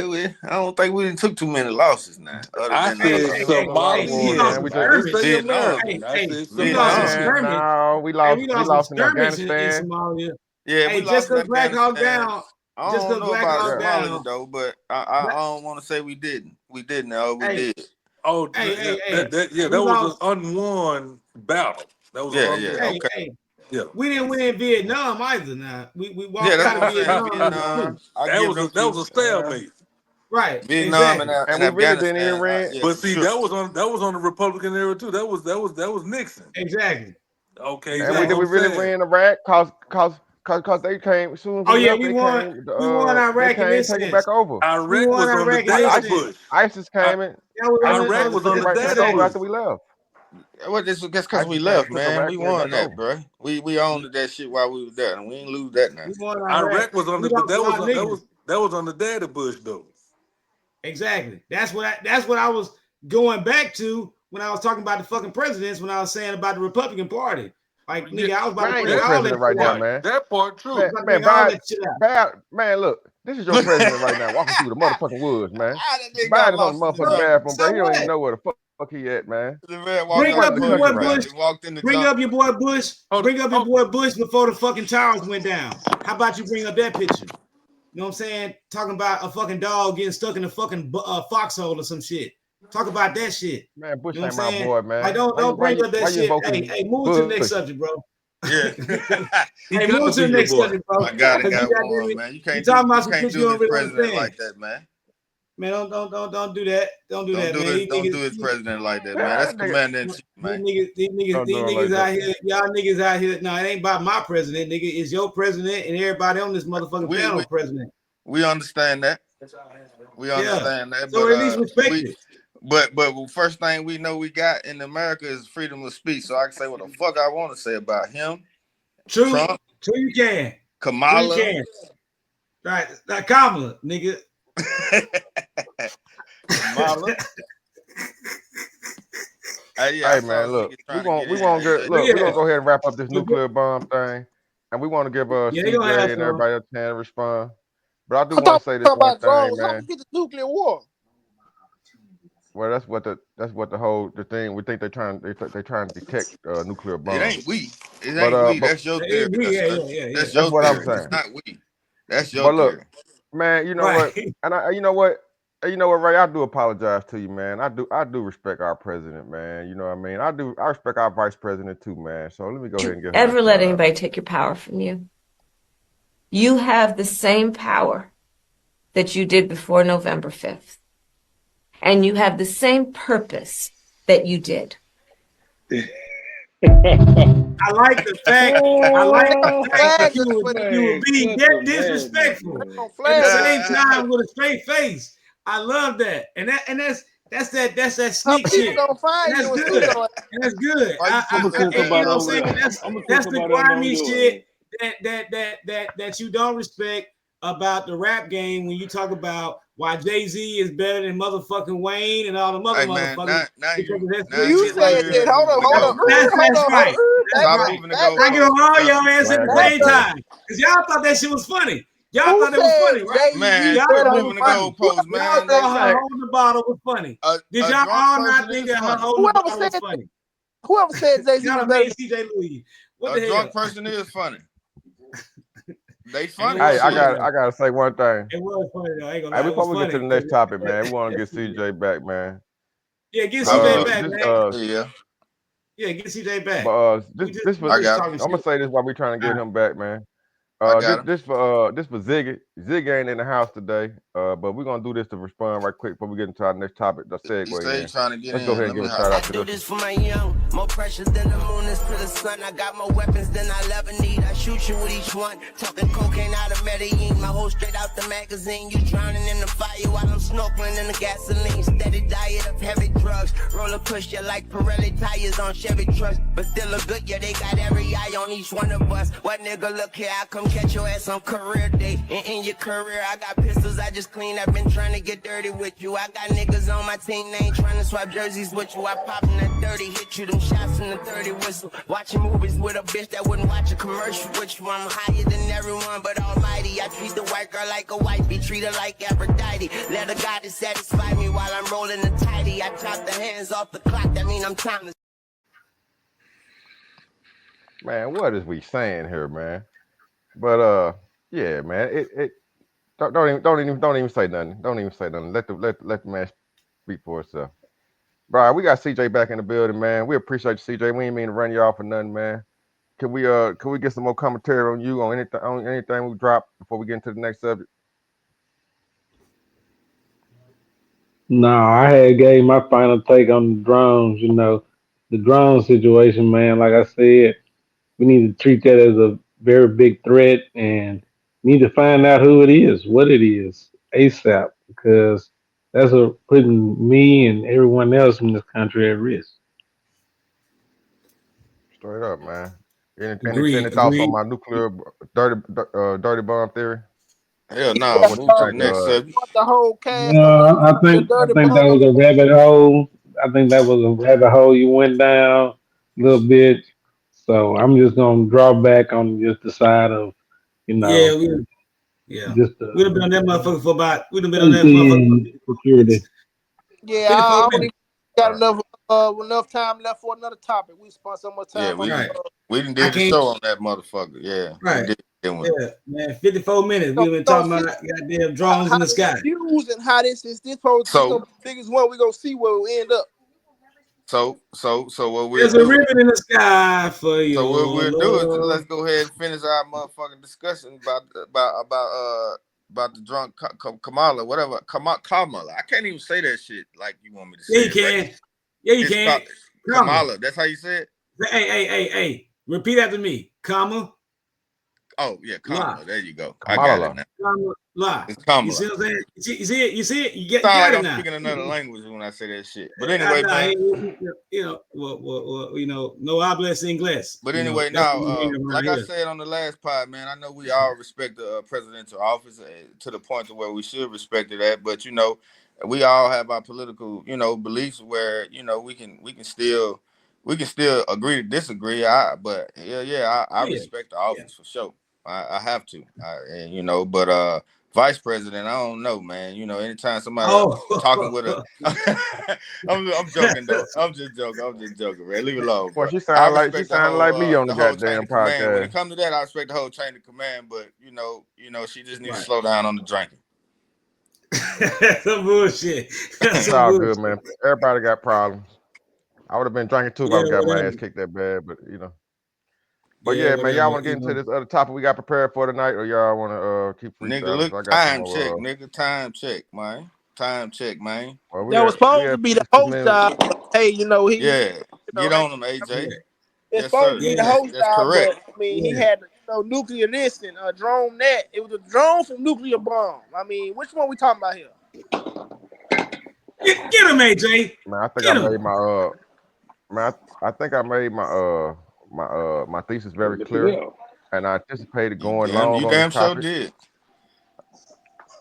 [SPEAKER 1] don't think we took too many losses now.
[SPEAKER 15] I said Somalian. I didn't say American. I said Somalian.
[SPEAKER 2] No, we lost in Afghanistan.
[SPEAKER 9] In Somalia.
[SPEAKER 1] Yeah, we lost in
[SPEAKER 9] Black Hawk
[SPEAKER 1] Afghanistan.
[SPEAKER 9] down.
[SPEAKER 1] I don't know about Somalia though, but I don't want to say we didn't. We didn't. We did.
[SPEAKER 15] Oh, that was an unwon battle. That was
[SPEAKER 1] okay.
[SPEAKER 9] Yeah. We didn't win Vietnam either. Now we walked out of Vietnam.
[SPEAKER 15] That was a stalemate.
[SPEAKER 9] Right.
[SPEAKER 1] Vietnam
[SPEAKER 9] exactly.
[SPEAKER 1] and we really didn't even
[SPEAKER 2] win.
[SPEAKER 15] But see, that was on the Republican era too. That was Nixon.
[SPEAKER 9] Exactly.
[SPEAKER 15] Okay.
[SPEAKER 2] And we really ran Iraq cause they came as soon as we left,
[SPEAKER 9] we won Iraq.
[SPEAKER 2] They came taking back over.
[SPEAKER 15] Iraq was on the daddy Bush.
[SPEAKER 2] ISIS came in.
[SPEAKER 15] Iraq was on the daddy Bush
[SPEAKER 2] after we left.
[SPEAKER 1] Well, that's because we left, man. We won that, bro. We owned that shit while we were there, and we ain't lose that now.
[SPEAKER 15] Iraq was on that was on the daddy Bush though.
[SPEAKER 9] Exactly. That's what I was going back to when I was talking about the fucking presidents. When I was saying about the Republican Party, Like, nigga, I was about
[SPEAKER 2] Man, I
[SPEAKER 9] to
[SPEAKER 2] ain't
[SPEAKER 9] bring
[SPEAKER 2] your
[SPEAKER 9] all that
[SPEAKER 2] president right
[SPEAKER 9] shit
[SPEAKER 2] now,
[SPEAKER 9] out.
[SPEAKER 2] man.
[SPEAKER 16] That part true.
[SPEAKER 2] Man,
[SPEAKER 9] About to
[SPEAKER 2] man,
[SPEAKER 9] bring all that shit out.
[SPEAKER 2] man, look, this is your president right now, walking through the motherfucking woods, man.
[SPEAKER 1] How that nigga got
[SPEAKER 2] Biden on
[SPEAKER 1] lost
[SPEAKER 2] the
[SPEAKER 1] in the
[SPEAKER 2] motherfucking
[SPEAKER 1] jungle?
[SPEAKER 2] bathroom, bro.
[SPEAKER 9] So
[SPEAKER 2] He don't even
[SPEAKER 9] what?
[SPEAKER 2] know where the fuck he at, man.
[SPEAKER 1] The man walked
[SPEAKER 2] He's
[SPEAKER 9] Bring
[SPEAKER 1] out
[SPEAKER 2] running
[SPEAKER 9] up
[SPEAKER 1] the
[SPEAKER 2] the
[SPEAKER 9] your
[SPEAKER 1] country,
[SPEAKER 9] boy
[SPEAKER 2] country right
[SPEAKER 1] man.
[SPEAKER 2] now.
[SPEAKER 9] Bush.
[SPEAKER 1] He walked in the
[SPEAKER 9] Bring
[SPEAKER 1] jungle.
[SPEAKER 9] up your boy Bush. Bring up your boy Bush before the fucking towers went down. How about you bring up that picture? You know what I'm saying? Talking about a fucking dog getting stuck in a fucking foxhole or some shit. Talk about that shit.
[SPEAKER 2] Man, Bush
[SPEAKER 9] You know
[SPEAKER 2] ain't
[SPEAKER 9] what I'm
[SPEAKER 2] my
[SPEAKER 9] saying?
[SPEAKER 2] boy,
[SPEAKER 9] Like,
[SPEAKER 2] man.
[SPEAKER 9] don't bring up
[SPEAKER 2] Why
[SPEAKER 9] that
[SPEAKER 2] you
[SPEAKER 9] shit. Hey,
[SPEAKER 2] invoking
[SPEAKER 9] move to the next
[SPEAKER 2] Bush?
[SPEAKER 9] subject, bro.
[SPEAKER 1] Yeah.
[SPEAKER 9] Hey, move to the next subject, bro.
[SPEAKER 1] My God, it
[SPEAKER 9] Because
[SPEAKER 1] got warm, man.
[SPEAKER 9] you talking about
[SPEAKER 1] You
[SPEAKER 9] some
[SPEAKER 1] can't
[SPEAKER 9] shit you
[SPEAKER 1] do
[SPEAKER 9] don't
[SPEAKER 1] his
[SPEAKER 9] really
[SPEAKER 1] president
[SPEAKER 9] understand.
[SPEAKER 1] like that, man.
[SPEAKER 9] Man, don't do that. Don't do that, man.
[SPEAKER 1] Don't do his president like that, man. That's
[SPEAKER 2] Man, nigga,
[SPEAKER 1] commander in chief, man.
[SPEAKER 9] These
[SPEAKER 2] don't do him
[SPEAKER 9] niggas
[SPEAKER 2] like
[SPEAKER 9] out
[SPEAKER 2] that.
[SPEAKER 9] here, y'all niggas out here. No, it ain't about my president, nigga. It's your president and everybody on this motherfucking panel president.
[SPEAKER 1] We understand that. We understand that,
[SPEAKER 9] So at least respect it.
[SPEAKER 1] But first thing we know we got in America is freedom of speech. So I can say what the fuck I want to say about him.
[SPEAKER 9] True.
[SPEAKER 1] Trump.
[SPEAKER 9] True, you can.
[SPEAKER 1] Kamala.
[SPEAKER 9] True, you can. Right. Like Kamala, nigga.
[SPEAKER 1] Kamala.
[SPEAKER 2] Hey man, look, we're gonna go ahead and wrap up this nuclear bomb thing, and we want to give
[SPEAKER 9] Yeah, they gonna have
[SPEAKER 2] CJ and
[SPEAKER 9] some.
[SPEAKER 2] everybody a chance to respond. But I do
[SPEAKER 13] I
[SPEAKER 2] want
[SPEAKER 13] thought
[SPEAKER 2] to say
[SPEAKER 13] we
[SPEAKER 2] this
[SPEAKER 13] talk
[SPEAKER 2] one
[SPEAKER 13] about
[SPEAKER 2] thing,
[SPEAKER 13] drones. How
[SPEAKER 2] man.
[SPEAKER 13] we get to nuclear war?
[SPEAKER 2] Well, that's what the thing we think they're trying to detect nuclear bombs.
[SPEAKER 1] It ain't we. It
[SPEAKER 2] But
[SPEAKER 1] ain't we.
[SPEAKER 2] but
[SPEAKER 1] That's your theory. That's
[SPEAKER 2] that's
[SPEAKER 1] your
[SPEAKER 2] what I'm
[SPEAKER 1] theory.
[SPEAKER 2] saying.
[SPEAKER 1] It's not we. That's your
[SPEAKER 2] But look,
[SPEAKER 1] theory.
[SPEAKER 2] man, you know what? And you know what, Ray, I do apologize to you, man. I do respect our president, man. You know what I mean? I respect our vice president too, man. So let me go ahead and give her
[SPEAKER 17] Ever
[SPEAKER 2] a
[SPEAKER 17] let
[SPEAKER 2] shout out.
[SPEAKER 17] anybody take your power from you? You have the same power that you did before November 5th. And you have the same purpose that you did.
[SPEAKER 9] I like the fact that you would be that disrespectful at the same time with a straight face. I love that, and that's that sneak shit. And that's good. And that's good.
[SPEAKER 15] I'm gonna send
[SPEAKER 9] You
[SPEAKER 15] somebody
[SPEAKER 9] know what I'm
[SPEAKER 15] over
[SPEAKER 9] saying?
[SPEAKER 15] there.
[SPEAKER 9] That's
[SPEAKER 15] I'm gonna send
[SPEAKER 9] the
[SPEAKER 15] somebody
[SPEAKER 9] grimy
[SPEAKER 15] over
[SPEAKER 9] shit that you don't respect about the rap game when you talk about why Jay-Z is better than motherfucking Wayne and all the motherfuckers.
[SPEAKER 13] You said that. Hold
[SPEAKER 9] That's right.
[SPEAKER 13] on.
[SPEAKER 1] Stop moving the goalposts.
[SPEAKER 9] I give all your ass at the same
[SPEAKER 1] Right.
[SPEAKER 9] time. Because y'all thought that shit was funny. Y'all
[SPEAKER 13] Who
[SPEAKER 9] thought that was funny,
[SPEAKER 13] said
[SPEAKER 9] right?
[SPEAKER 1] Man,
[SPEAKER 9] Y'all
[SPEAKER 1] quit
[SPEAKER 9] thought it
[SPEAKER 1] moving
[SPEAKER 9] was
[SPEAKER 1] the
[SPEAKER 9] funny.
[SPEAKER 1] goalposts,
[SPEAKER 9] Y'all
[SPEAKER 1] man.
[SPEAKER 9] thought her holding the bottle was funny. Did
[SPEAKER 1] a
[SPEAKER 9] y'all
[SPEAKER 1] drunk
[SPEAKER 9] all not
[SPEAKER 1] person
[SPEAKER 9] think
[SPEAKER 1] is
[SPEAKER 9] that her
[SPEAKER 1] funny.
[SPEAKER 9] holding the bottle was funny?
[SPEAKER 13] Whoever said Jay-Z
[SPEAKER 9] Y'all
[SPEAKER 13] was
[SPEAKER 9] made
[SPEAKER 13] better
[SPEAKER 9] CJ Louis. What
[SPEAKER 1] A
[SPEAKER 9] the
[SPEAKER 1] drunk
[SPEAKER 9] hell?
[SPEAKER 1] person is funny. They
[SPEAKER 9] And
[SPEAKER 1] funny.
[SPEAKER 9] it was
[SPEAKER 2] Hey, I
[SPEAKER 9] funny, though.
[SPEAKER 2] gotta say one thing.
[SPEAKER 9] It was funny, though. I ain't gonna
[SPEAKER 2] Hey,
[SPEAKER 9] lie. It was
[SPEAKER 2] before we get to
[SPEAKER 9] funny.
[SPEAKER 2] the next topic, man, we want to get CJ back, man.
[SPEAKER 9] Yeah, get CJ back, man.
[SPEAKER 1] Yeah.
[SPEAKER 9] Yeah, get CJ back.
[SPEAKER 2] But this
[SPEAKER 1] I got
[SPEAKER 9] talking
[SPEAKER 2] I'm gonna
[SPEAKER 9] shit.
[SPEAKER 2] say this while we trying to get him back, man.
[SPEAKER 1] I got him.
[SPEAKER 2] This for Ziggy. Ziggy ain't in the house today. But we're gonna do this to respond right quick before we get into our next topic. The
[SPEAKER 1] He
[SPEAKER 2] segue
[SPEAKER 1] say
[SPEAKER 2] in.
[SPEAKER 1] he trying to get
[SPEAKER 2] Let's
[SPEAKER 1] in.
[SPEAKER 2] go ahead and
[SPEAKER 1] Let
[SPEAKER 2] give
[SPEAKER 1] me
[SPEAKER 2] a shout out
[SPEAKER 18] I
[SPEAKER 2] to
[SPEAKER 18] do
[SPEAKER 2] this.
[SPEAKER 18] this for my young. More precious than the moon is to the sun. I got more weapons than I'll ever need. I shoot you with each one. Talking cocaine out of Medellin. My whole straight out the magazine. You drowning in the fire while I'm snorkeling in the gasoline. Steady diet of heavy drugs. Roller push you like Pirelli tires on Chevy trucks. But still look good, yeah, they got every eye on each one of us. What nigga, look here, I come catch your ass on career day. And in your career, I got pistols I just cleaned. I've been trying to get dirty with you. I got niggas on my team, they ain't trying to swap jerseys with you. I pop in that 30, hit you them shots in the 30 whistle. Watching movies with a bitch that wouldn't watch a commercial with you. I'm higher than everyone, but almighty. I treat the white girl like a wifey, treat her like Aphrodite. Let a goddess satisfy me while I'm rolling the tidy. I chop the hands off the clock, that mean I'm timeless.
[SPEAKER 2] Man, what is we saying here, man? But yeah, man. It don't even say nothing. Don't even say nothing. Let the man speak for itself. Bro, we got CJ back in the building, man. We appreciate you, CJ. We ain't mean to run you off for nothing, man. Can we get some more commentary on you on anything we drop before we get into the next subject?
[SPEAKER 10] No, I had gave my final take on the drones. You know, the drone situation, man. Like I said, we need to treat that as a very big threat, and need to find out who it is, what it is, ASAP, because that's putting me and everyone else in this country at risk.
[SPEAKER 2] Straight up, man. Any
[SPEAKER 9] Agreed.
[SPEAKER 2] thoughts on
[SPEAKER 9] Agreed.
[SPEAKER 2] my nuclear dirty bomb theory?
[SPEAKER 1] Hell no. What
[SPEAKER 2] What do you
[SPEAKER 1] to the
[SPEAKER 2] think?
[SPEAKER 1] next subject?
[SPEAKER 13] The whole cast of
[SPEAKER 10] No,
[SPEAKER 13] the
[SPEAKER 10] I
[SPEAKER 13] dirty
[SPEAKER 10] think that
[SPEAKER 13] bomb.
[SPEAKER 10] was a rabbit hole. I think that was a rabbit hole you went down a little bit. So I'm just gonna draw back on just the side of,
[SPEAKER 9] Yeah,
[SPEAKER 10] just
[SPEAKER 9] we'd have been on that motherfucker for about. We'd have been on that
[SPEAKER 10] safety
[SPEAKER 9] motherfucker for
[SPEAKER 10] and security.
[SPEAKER 13] Yeah,
[SPEAKER 9] 54
[SPEAKER 13] I don't
[SPEAKER 9] minutes.
[SPEAKER 13] even got enough time left for another topic. We spent so much
[SPEAKER 1] Yeah,
[SPEAKER 13] time on.
[SPEAKER 1] we done
[SPEAKER 9] I
[SPEAKER 1] did the
[SPEAKER 9] can't.
[SPEAKER 1] show on that motherfucker. Yeah, we
[SPEAKER 9] Right.
[SPEAKER 1] did. Didn't we?
[SPEAKER 9] Yeah, man. 54 minutes.
[SPEAKER 13] So
[SPEAKER 9] We've
[SPEAKER 13] we
[SPEAKER 9] been
[SPEAKER 13] gonna
[SPEAKER 9] talking
[SPEAKER 13] see
[SPEAKER 9] about goddamn drones
[SPEAKER 13] how
[SPEAKER 9] in the
[SPEAKER 13] the
[SPEAKER 9] sky.
[SPEAKER 13] reviews and how this gonna be the
[SPEAKER 1] So
[SPEAKER 13] biggest one. We gonna see where we end up.
[SPEAKER 1] so what we'll
[SPEAKER 9] There's a
[SPEAKER 1] do is
[SPEAKER 9] ribbon in the sky for your
[SPEAKER 1] so what we'll do is
[SPEAKER 9] love.
[SPEAKER 1] let's go ahead and finish our motherfucking discussion about the drunk Kamala, whatever. Kamala. I can't even say that shit like you want me to say
[SPEAKER 9] Yeah, you
[SPEAKER 1] it. Right?
[SPEAKER 9] can. Yeah, you
[SPEAKER 1] It's
[SPEAKER 9] can.
[SPEAKER 1] Kamala. That's how you say it?
[SPEAKER 9] Hey. Repeat after me. Comma.
[SPEAKER 1] Oh, yeah, Kamala.
[SPEAKER 9] La.
[SPEAKER 1] There you go. I got
[SPEAKER 2] Kamala.
[SPEAKER 1] it now.
[SPEAKER 9] Comma. La.
[SPEAKER 1] It's
[SPEAKER 9] You
[SPEAKER 1] Kamala.
[SPEAKER 9] see what I'm saying? You see it? You see it? You
[SPEAKER 1] Sound
[SPEAKER 9] got
[SPEAKER 1] like
[SPEAKER 9] it
[SPEAKER 1] I'm
[SPEAKER 9] now.
[SPEAKER 1] speaking another language when I say that shit. But anyway, man.
[SPEAKER 9] No hablas inglés.
[SPEAKER 1] But anyway,
[SPEAKER 9] that's
[SPEAKER 1] now,
[SPEAKER 9] what we mean around
[SPEAKER 1] like I
[SPEAKER 9] here.
[SPEAKER 1] said on the last pod, man, I know we all respect the presidential office to the point to where we should respect it at. But we all have our political, beliefs where we can still agree to disagree. I respect the office for sure. I have to, but vice president, I don't know, man. Anytime somebody talking with a, I'm joking though. I'm just joking, man. Leave it alone,
[SPEAKER 2] Boy,
[SPEAKER 1] bro.
[SPEAKER 2] she
[SPEAKER 1] I
[SPEAKER 2] sounded
[SPEAKER 1] respect
[SPEAKER 2] like me on the
[SPEAKER 1] the whole chain
[SPEAKER 2] goddamn
[SPEAKER 1] of command. When it
[SPEAKER 2] podcast.
[SPEAKER 1] comes to that, I respect the whole chain of command. But she just needs to
[SPEAKER 9] Right.
[SPEAKER 1] slow down on the drinking.
[SPEAKER 9] That's some bullshit. That's
[SPEAKER 2] It's
[SPEAKER 9] some
[SPEAKER 2] all
[SPEAKER 9] bullshit.
[SPEAKER 2] good, man. Everybody got problems. I would have been drinking too if I
[SPEAKER 9] Yeah,
[SPEAKER 2] would got my
[SPEAKER 9] whatever.
[SPEAKER 2] ass kicked that bad, but But
[SPEAKER 9] Yeah,
[SPEAKER 2] yeah, man, y'all
[SPEAKER 9] whatever.
[SPEAKER 2] want to get into this other topic we got prepared for tonight, or y'all want to keep
[SPEAKER 1] Nigga,
[SPEAKER 2] freestyling?
[SPEAKER 1] look,
[SPEAKER 2] So I got some
[SPEAKER 1] time
[SPEAKER 2] more.
[SPEAKER 1] check, nigga, time check, man. Time check, man.
[SPEAKER 2] Well,
[SPEAKER 13] That was
[SPEAKER 2] we
[SPEAKER 13] supposed to
[SPEAKER 2] have
[SPEAKER 13] be the
[SPEAKER 2] 56
[SPEAKER 13] host
[SPEAKER 2] minutes.
[SPEAKER 13] job. But, hey,
[SPEAKER 1] Yeah, get
[SPEAKER 13] hey,
[SPEAKER 1] on him, AJ.
[SPEAKER 13] it's
[SPEAKER 1] Yes,
[SPEAKER 13] supposed
[SPEAKER 1] sir.
[SPEAKER 13] to be the
[SPEAKER 9] Yeah.
[SPEAKER 13] host
[SPEAKER 1] That's
[SPEAKER 13] job,
[SPEAKER 1] correct.
[SPEAKER 13] but I mean, he had nuclear this and a drone that. It was a drone from nuclear bomb. I mean, which one we talking about here?
[SPEAKER 9] Get him, AJ.
[SPEAKER 2] Man, I think
[SPEAKER 9] Get
[SPEAKER 2] I
[SPEAKER 9] him.
[SPEAKER 2] made my man, I think I made my thesis very
[SPEAKER 15] Look it
[SPEAKER 2] clear,
[SPEAKER 15] up.
[SPEAKER 2] and I anticipated
[SPEAKER 1] You
[SPEAKER 2] going long on this
[SPEAKER 1] damn sure
[SPEAKER 2] topic,
[SPEAKER 1] did.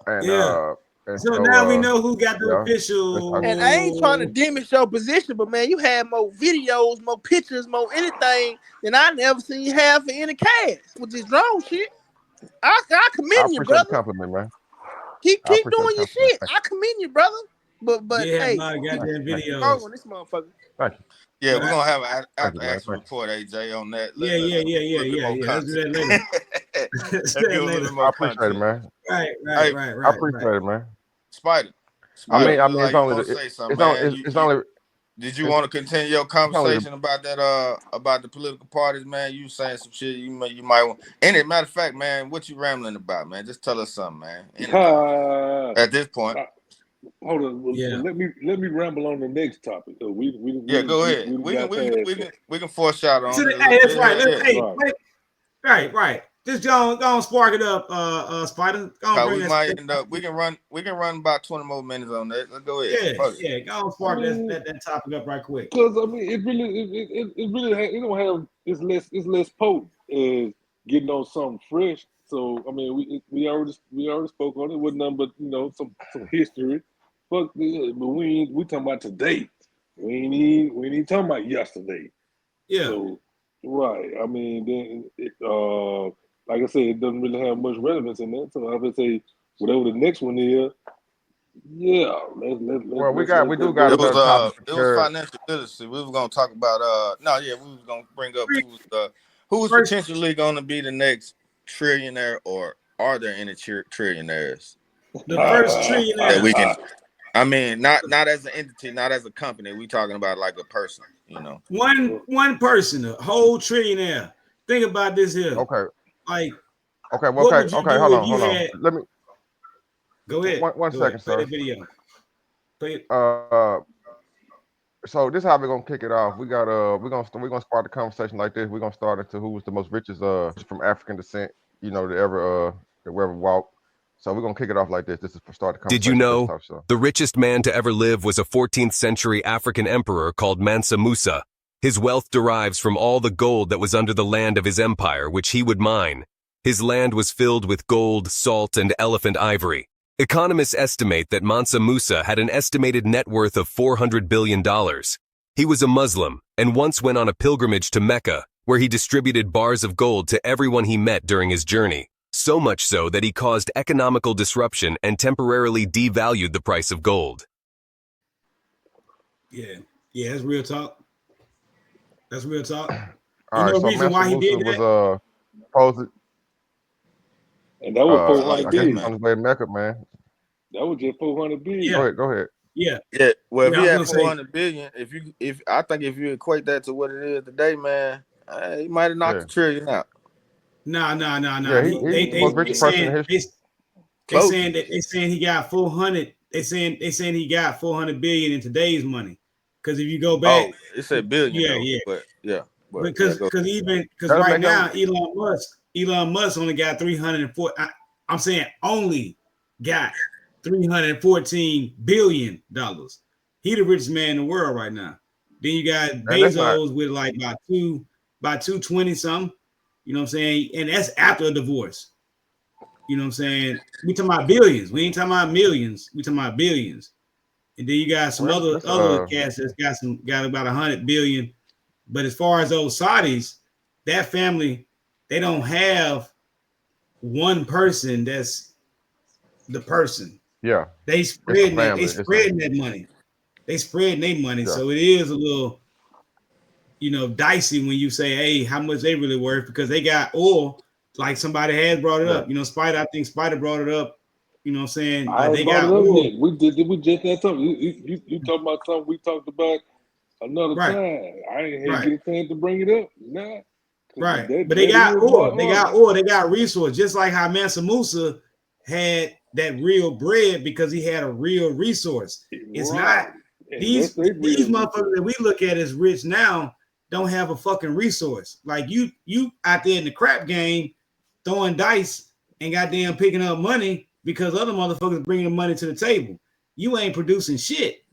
[SPEAKER 2] and
[SPEAKER 9] Yeah.
[SPEAKER 2] and
[SPEAKER 9] So
[SPEAKER 2] so
[SPEAKER 9] now we know who got the
[SPEAKER 2] yeah, let's talk.
[SPEAKER 13] And I ain't trying to
[SPEAKER 9] official.
[SPEAKER 13] diminish your position, but man, you had more videos, more pictures, more anything than I never seen you have for any cast with this drone shit. I
[SPEAKER 2] I
[SPEAKER 13] commend you,
[SPEAKER 2] appreciate the
[SPEAKER 13] brother.
[SPEAKER 2] compliment, man.
[SPEAKER 13] Keep
[SPEAKER 2] I appreciate
[SPEAKER 13] doing
[SPEAKER 2] the
[SPEAKER 13] your
[SPEAKER 2] compliment.
[SPEAKER 13] shit. I commend you, brother. But
[SPEAKER 9] Yeah, a
[SPEAKER 13] hey,
[SPEAKER 9] lot of goddamn
[SPEAKER 2] Thank you.
[SPEAKER 9] videos.
[SPEAKER 13] wrong on this motherfucker.
[SPEAKER 2] Thank you.
[SPEAKER 1] Yeah, we're
[SPEAKER 9] Right.
[SPEAKER 1] gonna have an
[SPEAKER 2] Thank you,
[SPEAKER 1] after
[SPEAKER 2] man.
[SPEAKER 1] action
[SPEAKER 2] Thank you.
[SPEAKER 1] report, AJ, on that.
[SPEAKER 9] Yeah.
[SPEAKER 1] Let's give a little bit more
[SPEAKER 9] Let's do
[SPEAKER 1] content.
[SPEAKER 9] that later. Let's
[SPEAKER 1] Let's
[SPEAKER 9] do
[SPEAKER 1] give
[SPEAKER 9] that
[SPEAKER 1] a little
[SPEAKER 9] later.
[SPEAKER 1] bit
[SPEAKER 2] I
[SPEAKER 1] more
[SPEAKER 2] appreciate it,
[SPEAKER 1] content.
[SPEAKER 2] man.
[SPEAKER 1] Hey,
[SPEAKER 2] I appreciate it, man.
[SPEAKER 1] Spider,
[SPEAKER 2] I
[SPEAKER 1] it
[SPEAKER 2] mean,
[SPEAKER 1] look
[SPEAKER 2] it's
[SPEAKER 1] like you
[SPEAKER 2] only
[SPEAKER 1] want to say something,
[SPEAKER 2] it's only
[SPEAKER 1] man. Did you
[SPEAKER 2] it's,
[SPEAKER 1] want to continue your
[SPEAKER 2] it's only
[SPEAKER 1] conversation about that about the political parties, man? You saying some shit you might want. Any matter of fact, man, what you rambling about, man? Just tell us something, man. Anything. At this point.
[SPEAKER 15] Hold on. Well, let me ramble on the next topic. We
[SPEAKER 1] go ahead.
[SPEAKER 15] we got past
[SPEAKER 1] We can foreshadow on it a
[SPEAKER 9] Hey,
[SPEAKER 1] little
[SPEAKER 9] that's
[SPEAKER 1] bit.
[SPEAKER 9] right.
[SPEAKER 1] Yeah.
[SPEAKER 9] Right. Just go on, spark it up, Spider. Go on, bring
[SPEAKER 1] We
[SPEAKER 9] that.
[SPEAKER 1] might end up. We can run about 20 more minutes on that. Let's go ahead.
[SPEAKER 9] Yeah. Go on, spark that topic up right quick.
[SPEAKER 15] Because I mean, it really don't have it's less potent as getting on something fresh. So I mean, we already spoke on it. It wasn't nothing but some history. But we talking about today. We ain't even talking about yesterday.
[SPEAKER 9] Yeah.
[SPEAKER 15] So right. I mean, then like I said, it doesn't really have much relevance in that. So I would say whatever the next one is. Yeah,
[SPEAKER 2] well, we do got
[SPEAKER 1] It
[SPEAKER 2] another topic
[SPEAKER 1] was it was
[SPEAKER 2] prepared.
[SPEAKER 1] financial literacy. We were gonna talk about we was gonna bring up who was potentially gonna be the next trillionaire, or are there any trillionaires?
[SPEAKER 9] The first trillionaire
[SPEAKER 1] that we can. I mean, not as an entity, not as a company. We talking about like a person,
[SPEAKER 9] One person, a whole trillionaire. Think about this here.
[SPEAKER 2] Okay.
[SPEAKER 9] Like,
[SPEAKER 2] okay.
[SPEAKER 9] What would you do
[SPEAKER 2] hold
[SPEAKER 9] if
[SPEAKER 2] on,
[SPEAKER 9] you
[SPEAKER 2] hold on.
[SPEAKER 9] had?
[SPEAKER 2] Let me.
[SPEAKER 9] Go ahead.
[SPEAKER 2] One second,
[SPEAKER 9] Play
[SPEAKER 2] sir.
[SPEAKER 9] that video. Play it.
[SPEAKER 2] So this is how we're gonna kick it off. We're gonna start the conversation like this. We're gonna start into who was the most richest from African descent, that ever walked. So we're gonna kick it off like this. This is for start the conversation.
[SPEAKER 16] Did you know the richest man to ever live was a 14th century African emperor called Mansa Musa? His wealth derives from all the gold that was under the land of his empire, which he would mine. His land was filled with gold, salt, and elephant ivory. Economists estimate that Mansa Musa had an estimated net worth of $400 billion. He was a Muslim and once went on a pilgrimage to Mecca, where he distributed bars of gold to everyone he met during his journey, so much so that he caused economical disruption and temporarily devalued the price of gold.
[SPEAKER 9] Yeah, that's real talk. That's real talk.
[SPEAKER 2] All right, so
[SPEAKER 9] Reason
[SPEAKER 2] Mansa
[SPEAKER 9] why he
[SPEAKER 2] Musa
[SPEAKER 9] did
[SPEAKER 2] was
[SPEAKER 9] that?
[SPEAKER 2] supposed
[SPEAKER 15] And that was
[SPEAKER 1] I
[SPEAKER 15] 400
[SPEAKER 1] like
[SPEAKER 2] I guess
[SPEAKER 1] that,
[SPEAKER 2] he's
[SPEAKER 15] billion.
[SPEAKER 1] man.
[SPEAKER 2] on his way to Mecca, man.
[SPEAKER 15] That was just 400 billion.
[SPEAKER 9] Yeah,
[SPEAKER 2] Go ahead.
[SPEAKER 9] yeah.
[SPEAKER 1] Yeah, well, if
[SPEAKER 9] I
[SPEAKER 1] he
[SPEAKER 9] was
[SPEAKER 1] had
[SPEAKER 9] gonna say
[SPEAKER 1] 400 billion, if I think if you equate that to what it is today, man, he might have knocked
[SPEAKER 2] Yeah.
[SPEAKER 1] the trillion out.
[SPEAKER 9] nah.
[SPEAKER 2] Yeah, he's the most
[SPEAKER 9] They
[SPEAKER 2] richest person in
[SPEAKER 9] saying
[SPEAKER 2] history.
[SPEAKER 1] Close.
[SPEAKER 9] they saying he got 400. They saying he got 400 billion in today's money. Because if you go back,
[SPEAKER 1] Oh, it said billion though,
[SPEAKER 9] yeah.
[SPEAKER 1] but yeah,
[SPEAKER 9] Because
[SPEAKER 1] go.
[SPEAKER 9] because
[SPEAKER 2] That'll
[SPEAKER 9] right
[SPEAKER 2] make him.
[SPEAKER 9] now Elon Musk only got 304. I'm saying only got $314 billion. He the richest man in the world right now. Then you got
[SPEAKER 2] And that's not.
[SPEAKER 9] Bezos with like about 220 something. You know what I'm saying? And that's after a divorce. You know what I'm saying? We talking about billions. We ain't talking about millions. We talking about billions. And then you got some
[SPEAKER 2] Well,
[SPEAKER 9] other cats that's got about 100 billion. But as far as those Saudis, that family, they don't have one person that's the person.
[SPEAKER 2] Yeah.
[SPEAKER 9] They
[SPEAKER 2] It's a
[SPEAKER 9] spreading that. They
[SPEAKER 2] family.
[SPEAKER 9] spreading that money. They spreading their money.
[SPEAKER 2] Yeah.
[SPEAKER 9] So it is a little, dicey when you say, "Hey, how much they really worth?" Because they got oil. Like somebody has brought it up. Spider. I think Spider brought it up. You know what I'm saying?
[SPEAKER 15] I
[SPEAKER 9] Like
[SPEAKER 15] ain't
[SPEAKER 9] they
[SPEAKER 15] brought it
[SPEAKER 9] got
[SPEAKER 15] up
[SPEAKER 9] oil.
[SPEAKER 15] yet. We just had something. You talking about something we talked about another
[SPEAKER 9] Right.
[SPEAKER 15] time. I ain't had
[SPEAKER 9] Right.
[SPEAKER 15] get a chance to bring it up. Nah.
[SPEAKER 9] Right.
[SPEAKER 15] That
[SPEAKER 9] But they got
[SPEAKER 15] is
[SPEAKER 9] oil.
[SPEAKER 15] my
[SPEAKER 9] They got oil. They got resource. Just like how Mansa Musa had that real bread because he had a real resource. It's
[SPEAKER 15] right.
[SPEAKER 9] not
[SPEAKER 15] And that's
[SPEAKER 9] these
[SPEAKER 15] their real
[SPEAKER 9] motherfuckers that we look at as rich now don't have a fucking resource. Like you out there in the crap game throwing dice and goddamn picking up money because other motherfuckers bringing the money to the table. You ain't producing shit.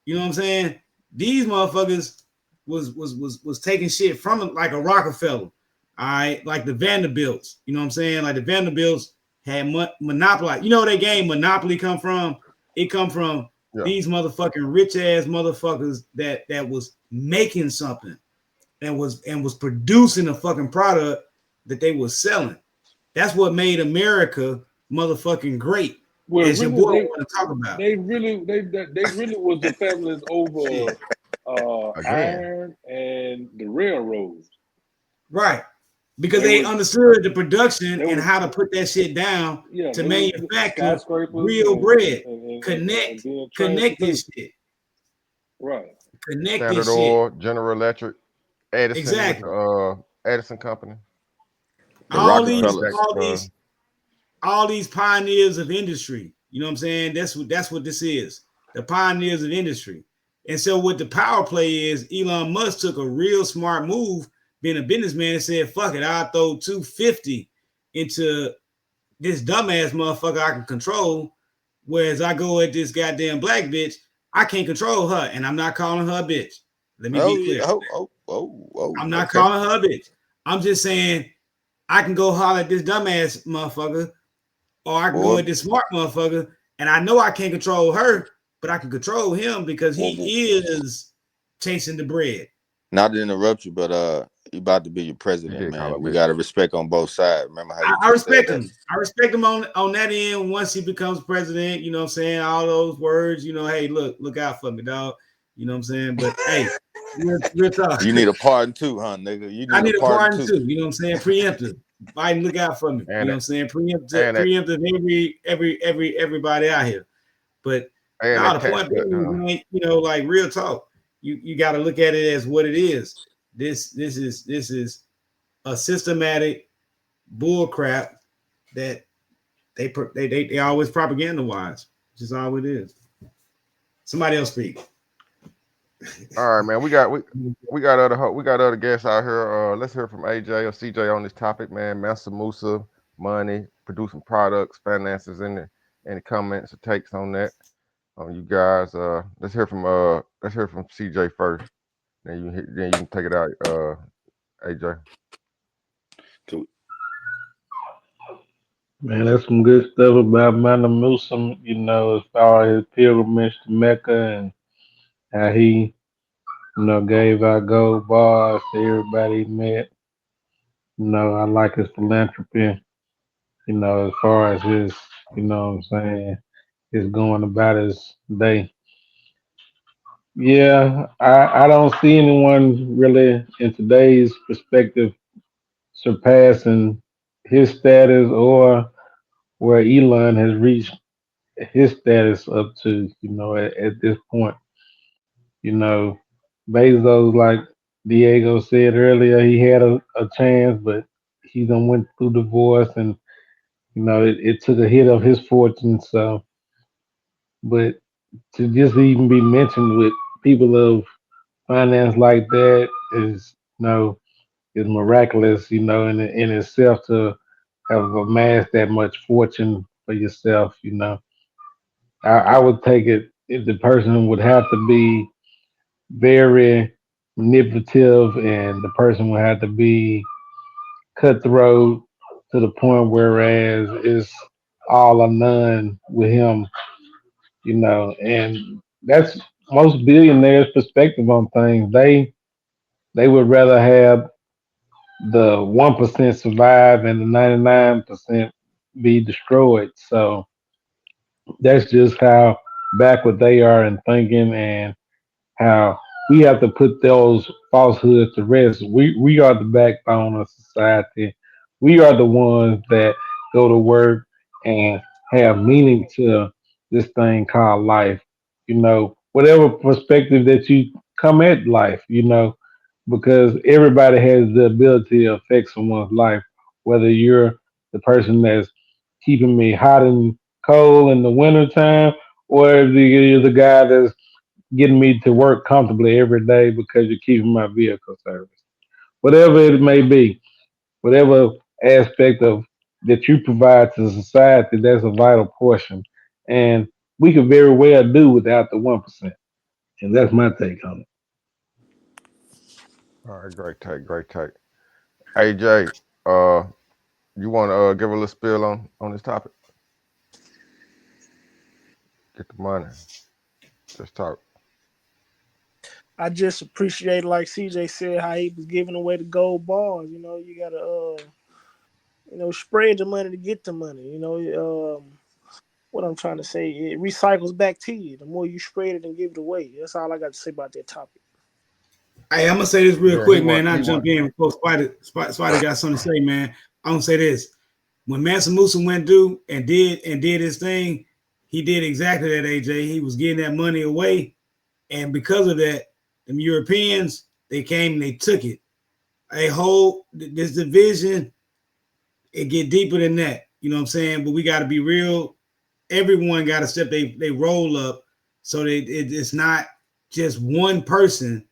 [SPEAKER 9] You know what I'm saying? These motherfuckers was taking shit from like a Rockefeller. All right, like the Vanderbilts. You know what I'm saying? Like the Vanderbilts had monopoly. You know where that game Monopoly come from? It come from these motherfucking rich ass motherfuckers that was making something and was producing a fucking product that they was selling. That's what made America motherfucking great.
[SPEAKER 15] Well,
[SPEAKER 9] As your
[SPEAKER 15] really,
[SPEAKER 9] boy want to talk about.
[SPEAKER 15] they really was the families over iron and the railroads.
[SPEAKER 9] Right. Because
[SPEAKER 15] They
[SPEAKER 9] they
[SPEAKER 15] was
[SPEAKER 9] understood the production
[SPEAKER 15] they
[SPEAKER 9] and
[SPEAKER 15] was
[SPEAKER 9] how to put that shit down to
[SPEAKER 15] they was
[SPEAKER 9] manufacture
[SPEAKER 15] skyscrapers
[SPEAKER 9] real bread.
[SPEAKER 15] and then
[SPEAKER 9] Connect
[SPEAKER 15] transportation.
[SPEAKER 9] this shit.
[SPEAKER 15] Right.
[SPEAKER 9] Connect
[SPEAKER 2] Standard
[SPEAKER 9] this shit.
[SPEAKER 2] Oil, General Electric, Edison with
[SPEAKER 9] Exactly.
[SPEAKER 2] the Edison Company.
[SPEAKER 1] The
[SPEAKER 9] All
[SPEAKER 1] Rockefellers.
[SPEAKER 9] these pioneers of industry. You know what I'm saying? That's what this is. The pioneers of industry. And so what the power play is, Elon Musk took a real smart move, being a businessman, and said, fuck it, I'll throw 250 into this dumbass motherfucker I can control. Whereas I go at this goddamn black bitch, I can't control her, and I'm not calling her a bitch. Let me be clear. I'm not calling her a bitch. I'm just saying I can go holler at this dumbass motherfucker, or I can go at this smart motherfucker, and I know I can't control her, but I can control him because he is chasing the bread.
[SPEAKER 1] Not to interrupt you, but you about to be your president, man. We
[SPEAKER 2] bitch.
[SPEAKER 1] got to respect on both sides. Remember how you
[SPEAKER 9] I
[SPEAKER 1] just said
[SPEAKER 9] respect
[SPEAKER 1] that?
[SPEAKER 9] him. I respect him on that end once he becomes president. You know what I'm saying? All those words, hey, look out for me, dog. You know what I'm saying? But hey, real talk.
[SPEAKER 1] You need a pardon too, huh, nigga? You
[SPEAKER 9] I
[SPEAKER 1] need
[SPEAKER 9] need
[SPEAKER 1] a
[SPEAKER 9] a
[SPEAKER 1] pardon
[SPEAKER 9] pardon
[SPEAKER 1] too.
[SPEAKER 9] too. You know what I'm saying? Preemptive. Biden, look out for me.
[SPEAKER 2] And
[SPEAKER 9] you know what I'm saying? Preemptive everybody out here. But now the point being, like real talk. You got to look at it as what it is. This is a systematic bull crap that they always propaganda wise. Which is all it is. Somebody else speak.
[SPEAKER 2] All right, man. We got other guests out here. Let's hear from AJ or CJ on this topic, man. Mansa Musa, money, producing products, finances, any comments or takes on that? You guys. Let's hear from CJ first. Then you can take it out, AJ.
[SPEAKER 10] Man, that's some good stuff about Mansa Musa, as far as his pilgrimage to Mecca and how he, gave out gold bars to everybody he met. I like his philanthropy. As far as his, what I'm saying, his going about his day. Yeah, I don't see anyone really in today's perspective surpassing his status or where Elon has reached his status up to, at this point. You know, Bezos, like Diego said earlier, he had a chance, but he done went through divorce and, it took a hit of his fortune. So, but to just even be mentioned with people of finance like that is, is miraculous, in itself to have amassed that much fortune for yourself. I would take it if the person would have to be very manipulative and the person would have to be cutthroat to the point whereas it's all or none with him, and that's most billionaires' perspective on things. They would rather have the 1% survive and the 99% be destroyed. So that's just how backward they are in thinking and how we have to put those falsehoods to rest. We are the backbone of society. We are the ones that go to work and have meaning to this thing called life. Whatever perspective that you come at life, because everybody has the ability to affect someone's life, whether you're the person that's keeping me hot and cold in the wintertime, or if you're the guy that's getting me to work comfortably every day because you're keeping my vehicle service. Whatever it may be, whatever aspect of that you provide to society, that's a vital portion. And we could very well do without the 1%. And that's my take on it.
[SPEAKER 2] All right, great take, great take. AJ, uh, you want to give a little spill on this topic? Get the money. Just talk.
[SPEAKER 13] I just appreciate, like CJ said, how he was giving away the gold bars. You gotta, spread the money to get the money. What I'm trying to say, it recycles back to you. The more you spread it and give it away. That's all I got to say about that topic.
[SPEAKER 9] Hey, I'm gonna say this real
[SPEAKER 2] Yeah,
[SPEAKER 9] quick, man. I
[SPEAKER 2] he
[SPEAKER 9] jump
[SPEAKER 2] want.
[SPEAKER 9] in before Spidey got something to say, man. I'm gonna say this: when Mansa Musa went through and did his thing, he did exactly that. AJ, he was getting that money away, and because of that, the Europeans they came and they took it. A whole this division, it get deeper than that. You know what I'm saying? But we got to be real. Everyone got to step they roll up so that it's not just one person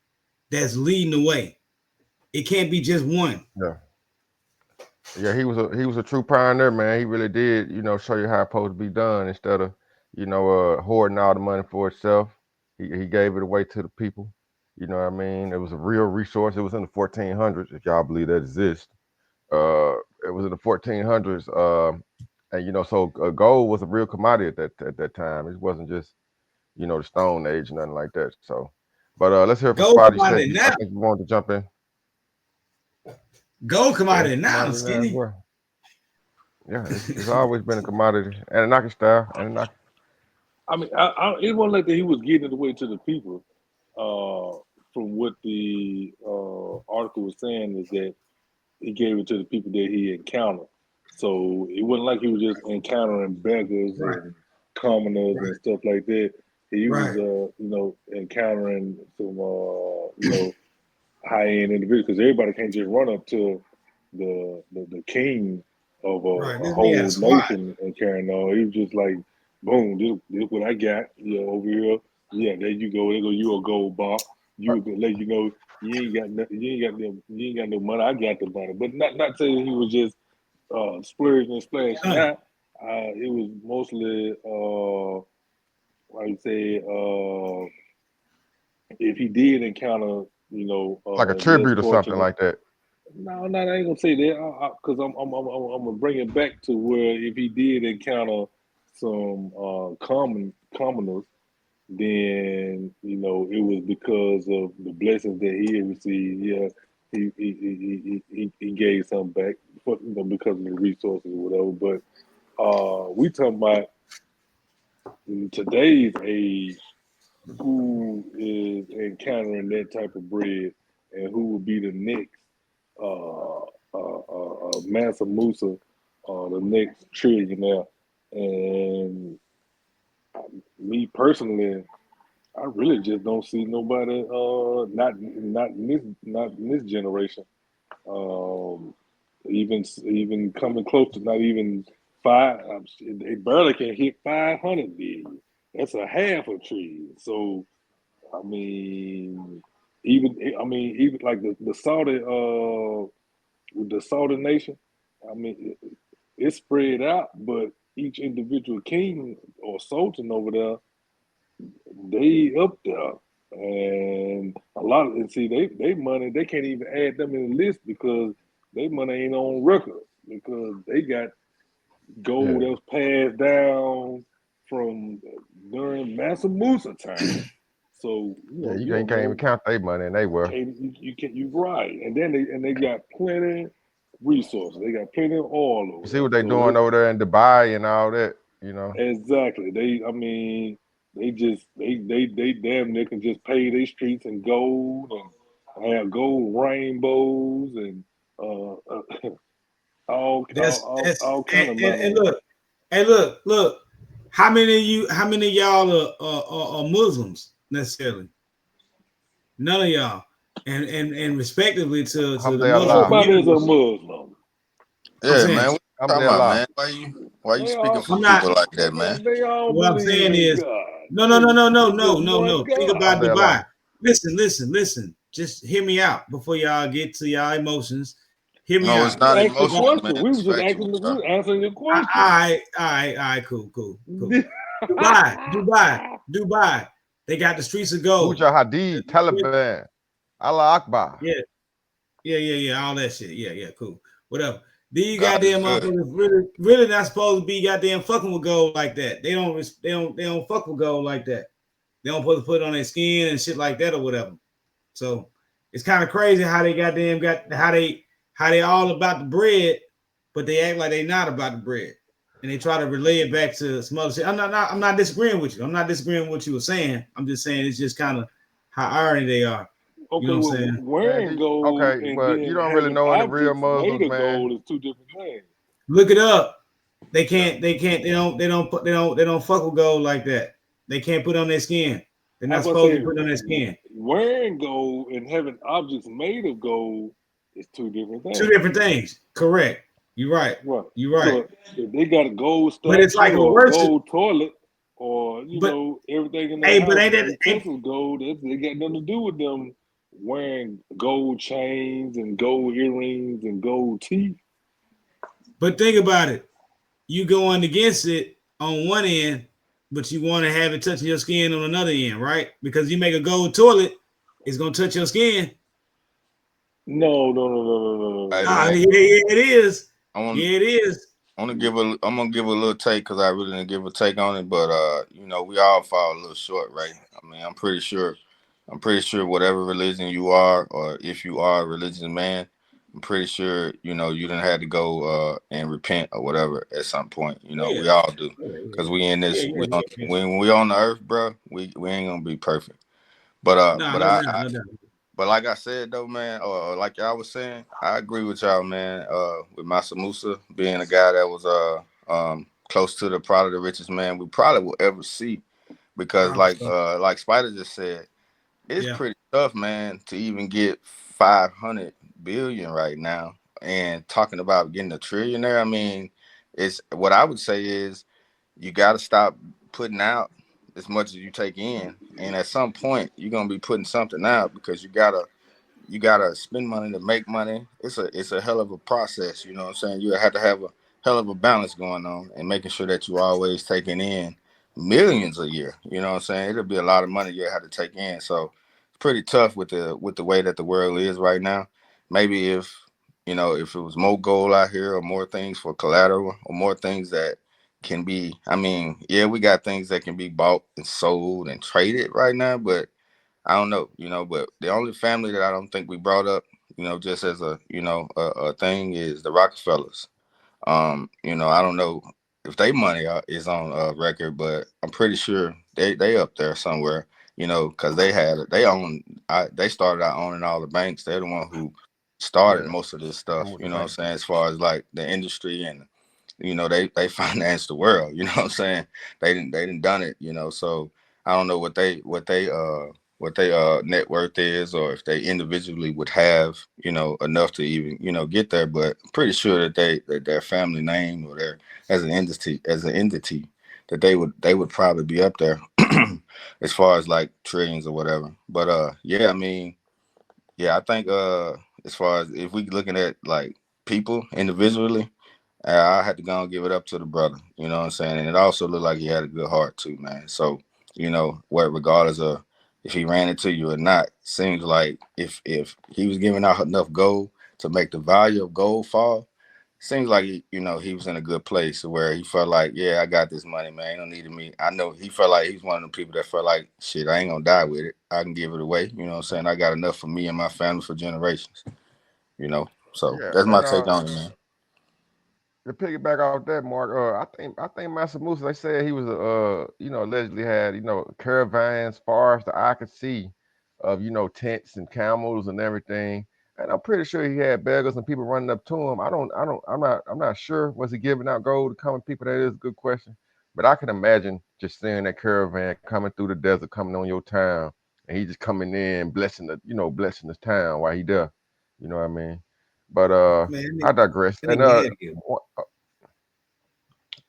[SPEAKER 9] that's leading the way. It can't be just one.
[SPEAKER 2] Yeah, yeah. He was a true pioneer, man. He really did, show you how it's supposed to be done instead of, hoarding all the money for itself. He gave it away to the people. You know what I mean? It was a real resource. It was in the 1400s, if y'all believe that exists. Uh, it was in the 1400s. And so gold was a real commodity at that time. It wasn't just the Stone Age, nothing like that. So, but let's hear from
[SPEAKER 9] Gold
[SPEAKER 2] Spot. You said
[SPEAKER 9] commodity
[SPEAKER 2] I
[SPEAKER 9] now.
[SPEAKER 2] think you wanted to jump in.
[SPEAKER 9] Gold
[SPEAKER 2] Yeah, it's
[SPEAKER 9] commodity
[SPEAKER 2] a
[SPEAKER 9] now,
[SPEAKER 2] commodity now as
[SPEAKER 9] skinny.
[SPEAKER 2] well. Yeah, it's always been a commodity and a knocking style and a knock.
[SPEAKER 15] I mean, it wasn't like that he was getting it away to the people. From what the article was saying is that he gave it to the people that he encountered. So it wasn't like he was just encountering beggars
[SPEAKER 9] Right,
[SPEAKER 15] and commoners and
[SPEAKER 9] right,
[SPEAKER 15] stuff like that. He was,
[SPEAKER 9] right,
[SPEAKER 15] encountering some, high end individuals because everybody can't just run up to the king of
[SPEAKER 9] right.
[SPEAKER 15] a
[SPEAKER 9] This nigga had a
[SPEAKER 15] whole
[SPEAKER 9] squad.
[SPEAKER 15] nation and carrying on. He was just like, boom, this what I got, over here. Yeah, there you go. There go you a gold bar. You let you know you ain't got nothing. You ain't got no money. I got the money, but not saying he was just splurging and splashing out. It was mostly I would say if he did encounter
[SPEAKER 2] Like a
[SPEAKER 15] less
[SPEAKER 2] tribute or something
[SPEAKER 15] fortunate.
[SPEAKER 2] like that.
[SPEAKER 15] No, no, I ain't gonna say that because I'm gonna bring it back to where if he did encounter some commoners, then it was because of the blessings that he had received. Yeah, he gave some back for, because of the resources or whatever. But we talking about in today's age, who is encountering that type of bread, and who will be the next Mansa Musa, the next trillionaire. And me personally, I really just don't see nobody, not in this generation, um, even coming close to not even five. They barely can hit 500 billion. That's a half a trillion. So I mean, even like the Saudi nation. I mean, it's spread out, but each individual king or sultan over there, they up there. And a lot of, and see, they money, they can't even add them in the list because they money ain't on record, because they got gold that was passed down from during Mansa Musa time. So you
[SPEAKER 2] you
[SPEAKER 15] don't
[SPEAKER 2] can't even
[SPEAKER 15] know.
[SPEAKER 2] count their money, and they were.
[SPEAKER 15] You can't, you right. And then they got plenty resources. They got plenty of oil
[SPEAKER 2] You
[SPEAKER 15] over
[SPEAKER 2] see
[SPEAKER 15] there.
[SPEAKER 2] what they
[SPEAKER 15] So
[SPEAKER 2] doing over there in Dubai and all that, you know.
[SPEAKER 15] exactly. I mean, they damn near can just pay their streets in gold and have gold rainbows and
[SPEAKER 9] That's
[SPEAKER 15] all kind of
[SPEAKER 9] and
[SPEAKER 15] money.
[SPEAKER 9] look, hey, look. How many of y'all are Muslims necessarily? None of y'all, and respectively to the Muslim
[SPEAKER 2] Alhamdulillah.
[SPEAKER 15] Everybody's a
[SPEAKER 9] community.
[SPEAKER 15] Muslim.
[SPEAKER 9] I'm
[SPEAKER 1] Yeah,
[SPEAKER 9] saying,
[SPEAKER 1] man. What you talking about,
[SPEAKER 2] Alhamdulillah.
[SPEAKER 1] man? Why you
[SPEAKER 15] They
[SPEAKER 1] speaking
[SPEAKER 15] all
[SPEAKER 1] for
[SPEAKER 9] I'm not.
[SPEAKER 1] people like that, man?
[SPEAKER 15] they all
[SPEAKER 9] What I'm
[SPEAKER 15] believe
[SPEAKER 9] saying
[SPEAKER 15] in
[SPEAKER 9] is,
[SPEAKER 15] God.
[SPEAKER 9] no, no, no,
[SPEAKER 15] It's,
[SPEAKER 9] no, no,
[SPEAKER 15] it's
[SPEAKER 9] no,
[SPEAKER 15] just
[SPEAKER 9] no,
[SPEAKER 15] one
[SPEAKER 9] no. Think
[SPEAKER 15] God.
[SPEAKER 9] about
[SPEAKER 2] Alhamdulillah.
[SPEAKER 9] Dubai. Listen. Just hear me out before y'all get to y'all emotions. Hear me
[SPEAKER 1] No, it's
[SPEAKER 9] out.
[SPEAKER 1] not
[SPEAKER 15] Ask the
[SPEAKER 1] emotional, man.
[SPEAKER 15] question. We
[SPEAKER 1] It's
[SPEAKER 15] was just
[SPEAKER 1] factual,
[SPEAKER 15] asking, we
[SPEAKER 1] bro.
[SPEAKER 15] was answering your
[SPEAKER 9] All
[SPEAKER 15] question.
[SPEAKER 9] right, cool. Dubai. They got the streets of gold.
[SPEAKER 2] Puja Hadid, Taliban, Allah Akbar.
[SPEAKER 9] Yeah, yeah. All that shit. Yeah, cool. Whatever. These
[SPEAKER 1] God is
[SPEAKER 9] goddamn
[SPEAKER 1] good.
[SPEAKER 9] motherfuckers really not supposed to be goddamn fucking with gold like that. They don't fuck with gold like that. They don't put it on their skin and shit like that or whatever. So it's kind of crazy how they goddamn got how they all about the bread, but they act like they not about the bread, and they try to relay it back to some other shit. I'm not disagreeing with you. I'm not disagreeing with what you were saying. I'm just saying it's just kind of how irony they are. You know
[SPEAKER 15] Okay,
[SPEAKER 9] what I'm
[SPEAKER 15] well,
[SPEAKER 9] saying?
[SPEAKER 2] Man,
[SPEAKER 15] wearing gold
[SPEAKER 2] okay,
[SPEAKER 15] and
[SPEAKER 2] but you
[SPEAKER 15] then
[SPEAKER 2] don't really
[SPEAKER 15] having
[SPEAKER 2] know any real
[SPEAKER 15] objects made
[SPEAKER 2] Muslims,
[SPEAKER 15] of
[SPEAKER 2] man.
[SPEAKER 15] gold is two different things.
[SPEAKER 9] Look it up. They
[SPEAKER 2] Yeah.
[SPEAKER 9] can't. They don't fuck with gold like that. They can't put it on their skin. They're
[SPEAKER 15] I
[SPEAKER 9] not
[SPEAKER 15] was gonna
[SPEAKER 9] supposed
[SPEAKER 15] say
[SPEAKER 9] to put it on their skin.
[SPEAKER 15] wearing gold and having objects made of gold is two different
[SPEAKER 9] Two
[SPEAKER 15] things.
[SPEAKER 9] different things. Correct. You're right.
[SPEAKER 15] Right.
[SPEAKER 9] You're right.
[SPEAKER 15] So if they got a gold
[SPEAKER 9] But it's like
[SPEAKER 15] statue
[SPEAKER 9] a
[SPEAKER 15] or a
[SPEAKER 9] worship.
[SPEAKER 15] gold toilet, or
[SPEAKER 9] But
[SPEAKER 15] everything in their
[SPEAKER 9] hey, but
[SPEAKER 15] house,
[SPEAKER 9] ain't that?
[SPEAKER 15] utensils gold, they got nothing to do with them wearing gold chains and gold earrings and gold teeth.
[SPEAKER 9] But think about it. You going against it on one end, but you want to have it touching your skin on another end, right? Because you make a gold toilet, it's gonna touch your skin.
[SPEAKER 15] No.
[SPEAKER 1] Hey,
[SPEAKER 9] Ah,
[SPEAKER 1] man.
[SPEAKER 9] yeah, it is.
[SPEAKER 1] I want.
[SPEAKER 9] Yeah, it is.
[SPEAKER 1] I'm gonna give a little take because I really didn't give a take on it, but we all fall a little short, right? I mean, I'm pretty sure whatever religion you are, or if you are a religious man, I'm pretty sure you didn't have to go and repent or whatever at some point.
[SPEAKER 9] Oh yeah.
[SPEAKER 1] We all do,
[SPEAKER 9] Yeah.
[SPEAKER 1] because we in this.
[SPEAKER 9] Yeah.
[SPEAKER 1] When we on the earth, bro. We ain't gonna be perfect, but
[SPEAKER 9] No,
[SPEAKER 1] but
[SPEAKER 9] no
[SPEAKER 1] I,
[SPEAKER 9] doubt,
[SPEAKER 1] I
[SPEAKER 9] no doubt.
[SPEAKER 1] but like I said though, man, or like y'all was saying, I agree with y'all, man. With Mansa Musa being a guy that was close to the probably the richest man we probably will ever see, because like Spider just said, it's
[SPEAKER 9] Yeah.
[SPEAKER 1] pretty tough, man, to even get 500 billion right now, and talking about getting a trillionaire. I mean, it's what I would say is you got to stop putting out as much as you take in, and at some point you're gonna be putting something out because you gotta spend money to make money. It's a hell of a process. You know what I'm saying? You have to have a hell of a balance going on and making sure that you always taking in millions a year. You know what I'm saying? It'll be a lot of money you have to take in. So it's pretty tough with the way that the world is right now. Maybe if it was more gold out here or more things for collateral or more things that can be, I mean, yeah, we got things that can be bought and sold and traded right now, but I don't know, but the only family that I don't think we brought up just as a a thing is the Rockefellers. I don't know if they money is on record, but I'm pretty sure they up there somewhere. Because they started out owning all the banks. They're the one who started
[SPEAKER 2] Yeah,
[SPEAKER 1] most of this
[SPEAKER 2] I'm
[SPEAKER 1] stuff.
[SPEAKER 2] with
[SPEAKER 1] You
[SPEAKER 2] the
[SPEAKER 1] know what I'm
[SPEAKER 2] bank.
[SPEAKER 1] saying? As far as like the industry and they financed the world. You know what I'm saying? They didn't done it. So I don't know what they net worth is, or if they individually would have enough to even get there. But I'm pretty sure that their family name or their as an entity that they would probably be up there as far as like trillions or whatever. But yeah, I mean, yeah, I think as far as if we looking at like people individually, I had to go and give it up to the brother. You know what I'm saying? And it also looked like he had a good heart too, man. So, what regardless of if he ran into you or not, seems like if he was giving out enough gold to make the value of gold fall, seems like he was in a good place where he felt like, yeah, I got this money, man. You don't need me. I know he felt like he's one of the people that felt like, shit, I ain't gonna die with it. I can give it away. You know what I'm saying? I got enough for me and my family for generations. So
[SPEAKER 2] Yeah,
[SPEAKER 1] that's my
[SPEAKER 2] and
[SPEAKER 1] take on it, man.
[SPEAKER 2] to piggyback off that, Mark, I think Mansa Musa. They said he was allegedly had caravans far as the eye could see, of tents and camels and everything. And I'm pretty sure he had beggars and people running up to him. I'm not sure, was he giving out gold to common people? That is a good question. But I can imagine just seeing that caravan coming through the desert, coming on your town, and he just coming in blessing the town while he there. You know what I mean? But
[SPEAKER 9] Man,
[SPEAKER 2] I digress.
[SPEAKER 9] that
[SPEAKER 2] And
[SPEAKER 9] nigga had to.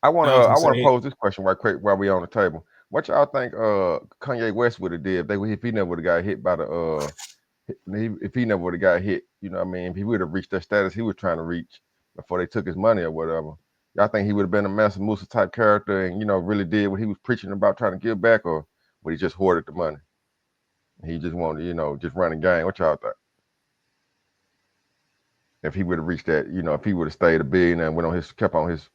[SPEAKER 2] I want to
[SPEAKER 9] I was gonna
[SPEAKER 2] I want to
[SPEAKER 9] say,
[SPEAKER 2] pose this question right quick while we on the table. What y'all think Kanye West would have did if he never would have got hit by the if he never would have got hit, you know what I mean? If he would have reached that status he was trying to reach before they took his money or whatever. Y'all think he would have been a Mansa Musa type character and really did what he was preaching about trying to give back, or would he just hoarded the money? He just wanted, just run a gang. What y'all think? If he would have reached that, if he would have stayed a billionaire and kept on his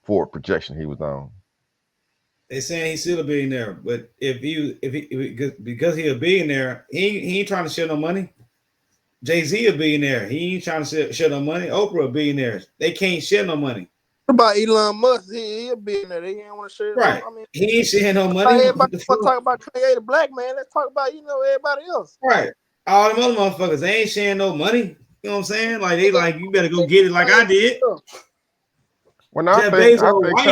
[SPEAKER 2] forward projection he was on.
[SPEAKER 9] they saying he's still a billionaire, but because he a billionaire, he ain't trying to share no money. Jay-Z a billionaire, he ain't trying to share no money. Oprah a billionaire, they can't share no money.
[SPEAKER 13] What about Elon Musk? He a billionaire. They ain't want to share.
[SPEAKER 9] Right,
[SPEAKER 13] I mean,
[SPEAKER 9] he ain't sharing no money.
[SPEAKER 13] everybody
[SPEAKER 9] What the
[SPEAKER 13] want to
[SPEAKER 9] fuck?
[SPEAKER 13] talk about Kanye the black man. Let's talk about everybody else.
[SPEAKER 9] Right, all them other motherfuckers, they ain't sharing no money. You know what I'm saying? Like they like, you better go get it like I did.
[SPEAKER 2] Well, no,
[SPEAKER 9] Jeff
[SPEAKER 2] I
[SPEAKER 9] Bezos'
[SPEAKER 2] think
[SPEAKER 9] wife.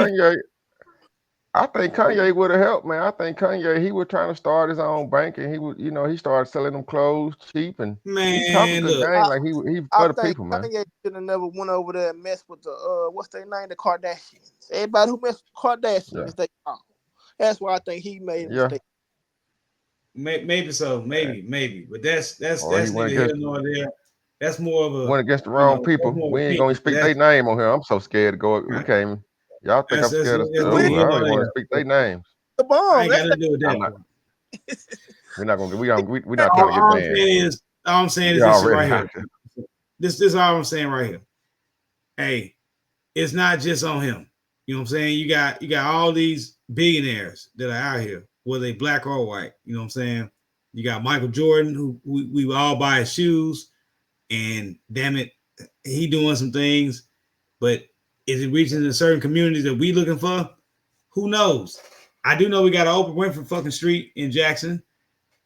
[SPEAKER 2] Kanye would have helped, man. I think Kanye, he was trying to start his own bank, and he would, he started selling them clothes cheap, and he talk a
[SPEAKER 9] Man,
[SPEAKER 2] good
[SPEAKER 9] look,
[SPEAKER 2] game, like he
[SPEAKER 13] I
[SPEAKER 2] for the
[SPEAKER 13] think
[SPEAKER 2] people, man.
[SPEAKER 13] Kanye should have never went over there and messed with the what's their name, the Kardashians. Everybody who messed with
[SPEAKER 2] Yeah,
[SPEAKER 13] Kardashians, they wrong. That's why I think he made a
[SPEAKER 2] yeah.
[SPEAKER 13] mistake.
[SPEAKER 9] maybe so, maybe, but
[SPEAKER 2] Or he
[SPEAKER 9] that's neither here nor there. That's more of a,
[SPEAKER 2] went against the wrong
[SPEAKER 9] that's
[SPEAKER 2] people.
[SPEAKER 9] more
[SPEAKER 2] We ain't gonna
[SPEAKER 9] opinion.
[SPEAKER 2] speak their name on here. I'm so scared to go. We
[SPEAKER 9] Right.
[SPEAKER 2] can't. Y'all think I'm
[SPEAKER 9] That's
[SPEAKER 2] scared of?
[SPEAKER 13] We
[SPEAKER 9] neither
[SPEAKER 2] Oh, I
[SPEAKER 9] here
[SPEAKER 2] don't
[SPEAKER 9] nor
[SPEAKER 2] even want to
[SPEAKER 9] there.
[SPEAKER 2] speak their names.
[SPEAKER 13] the
[SPEAKER 9] I
[SPEAKER 13] bomb.
[SPEAKER 9] ain't got
[SPEAKER 13] That's
[SPEAKER 9] nothing to do with
[SPEAKER 2] I'm
[SPEAKER 9] that.
[SPEAKER 2] not. We're not gonna. We're not trying to get
[SPEAKER 9] All I'm
[SPEAKER 2] banned.
[SPEAKER 9] saying is,
[SPEAKER 2] We
[SPEAKER 9] this shit
[SPEAKER 2] already
[SPEAKER 9] right
[SPEAKER 2] out
[SPEAKER 9] here.
[SPEAKER 2] there.
[SPEAKER 9] This is all I'm saying right here. Hey, it's not just on him. You know what I'm saying? You got all these billionaires that are out here, whether they black or white. You know what I'm saying? You got Michael Jordan, who we all buy his shoes, and damn it, he doing some things, but is it reaching the certain communities that we looking for? Who knows? I do know we got an Oprah Winfrey fucking street in Jackson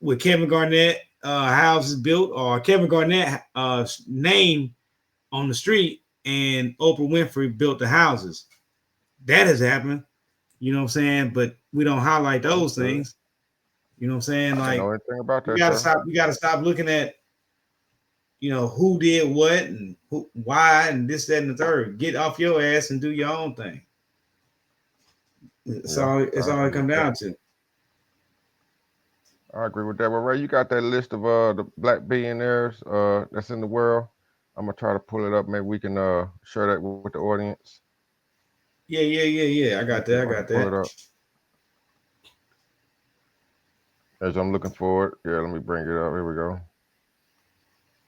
[SPEAKER 9] with Kevin Garnett houses built, or Kevin Garnett name on the street, and Oprah Winfrey built the houses. That has happened. You know what I'm saying? But we don't highlight those
[SPEAKER 2] Understood.
[SPEAKER 9] things. You know what I'm saying?
[SPEAKER 2] I know
[SPEAKER 9] Like,
[SPEAKER 2] anything about
[SPEAKER 9] we
[SPEAKER 2] that,
[SPEAKER 9] gotta
[SPEAKER 2] sir.
[SPEAKER 9] stop. We gotta stop looking at who did what and who, why, and this, that, and the third. Get off your ass and do your own thing. It's
[SPEAKER 2] Yeah,
[SPEAKER 9] all. It's
[SPEAKER 2] I
[SPEAKER 9] all it
[SPEAKER 2] agree with
[SPEAKER 9] come
[SPEAKER 2] that.
[SPEAKER 9] down to.
[SPEAKER 2] I agree with that. Well, Ray, you got that list of the black billionaires that's in the world. I'm gonna try to pull it up. Maybe we can share that with the audience.
[SPEAKER 9] Yeah. I
[SPEAKER 2] Let me
[SPEAKER 9] got
[SPEAKER 2] see
[SPEAKER 9] that. I
[SPEAKER 2] if I can
[SPEAKER 9] got
[SPEAKER 2] pull
[SPEAKER 9] that.
[SPEAKER 2] it up as I'm looking for it. Yeah, let me bring it up. Here we go.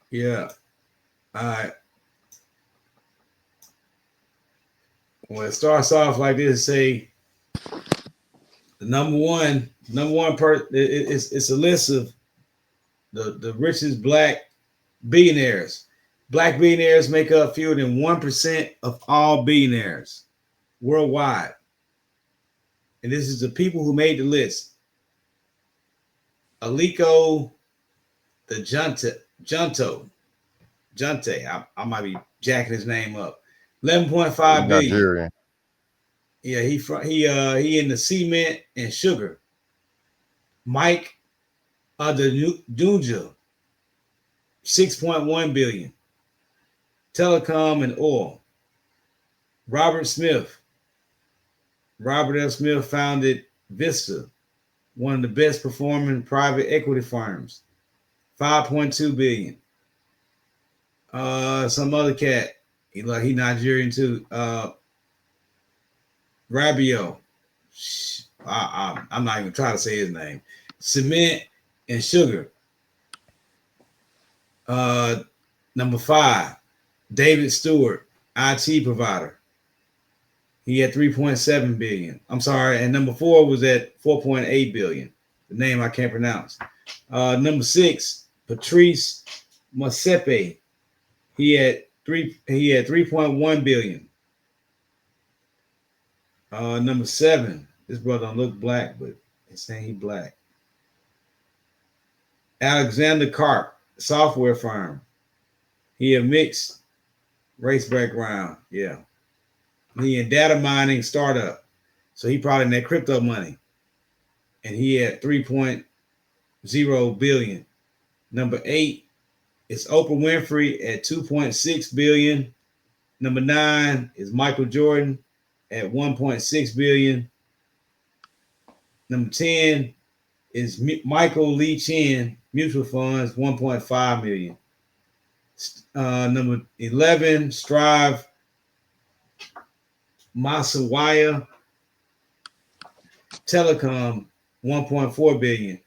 [SPEAKER 9] Yeah. All right. Well, it starts off like this. Say the number one part. It's a list of the richest black Billionaires. Black billionaires make up fewer than 1% of all billionaires worldwide. And this is the people who made the list. Aliko the Junte. I might be jacking his name up. 11.5 billion.
[SPEAKER 2] Nigerian.
[SPEAKER 9] Yeah, he in the cement and sugar. Mike Dunja, 6.1 billion. Telecom and oil. Robert F. Smith founded Vista, one of the best performing private equity firms. 5.2 billion. Some other cat, he Nigerian too. Rabio. I'm not even trying to say his name. Cement and sugar. Number 5, David Stewart, IT provider. He had 3.7 billion. I'm sorry, and number 4 was at 4.8 billion. The name I can't pronounce. Number 6, Patrice Motsepe. He had 3.1 billion. Number 7, this brother don't look black, but he's saying he black. Alexander Karp, software firm. He a mixed race background. Yeah. He in data mining startup. So he probably in that crypto money. And he had 3.0 billion. Number 8 is Oprah Winfrey at 2.6 billion. Number 9 is Michael Jordan at 1.6 billion. Number 10 is Michael Lee Chin, mutual funds, 1.5 million. Number 11, Strive Masawaya Telecom, 1.4 billion.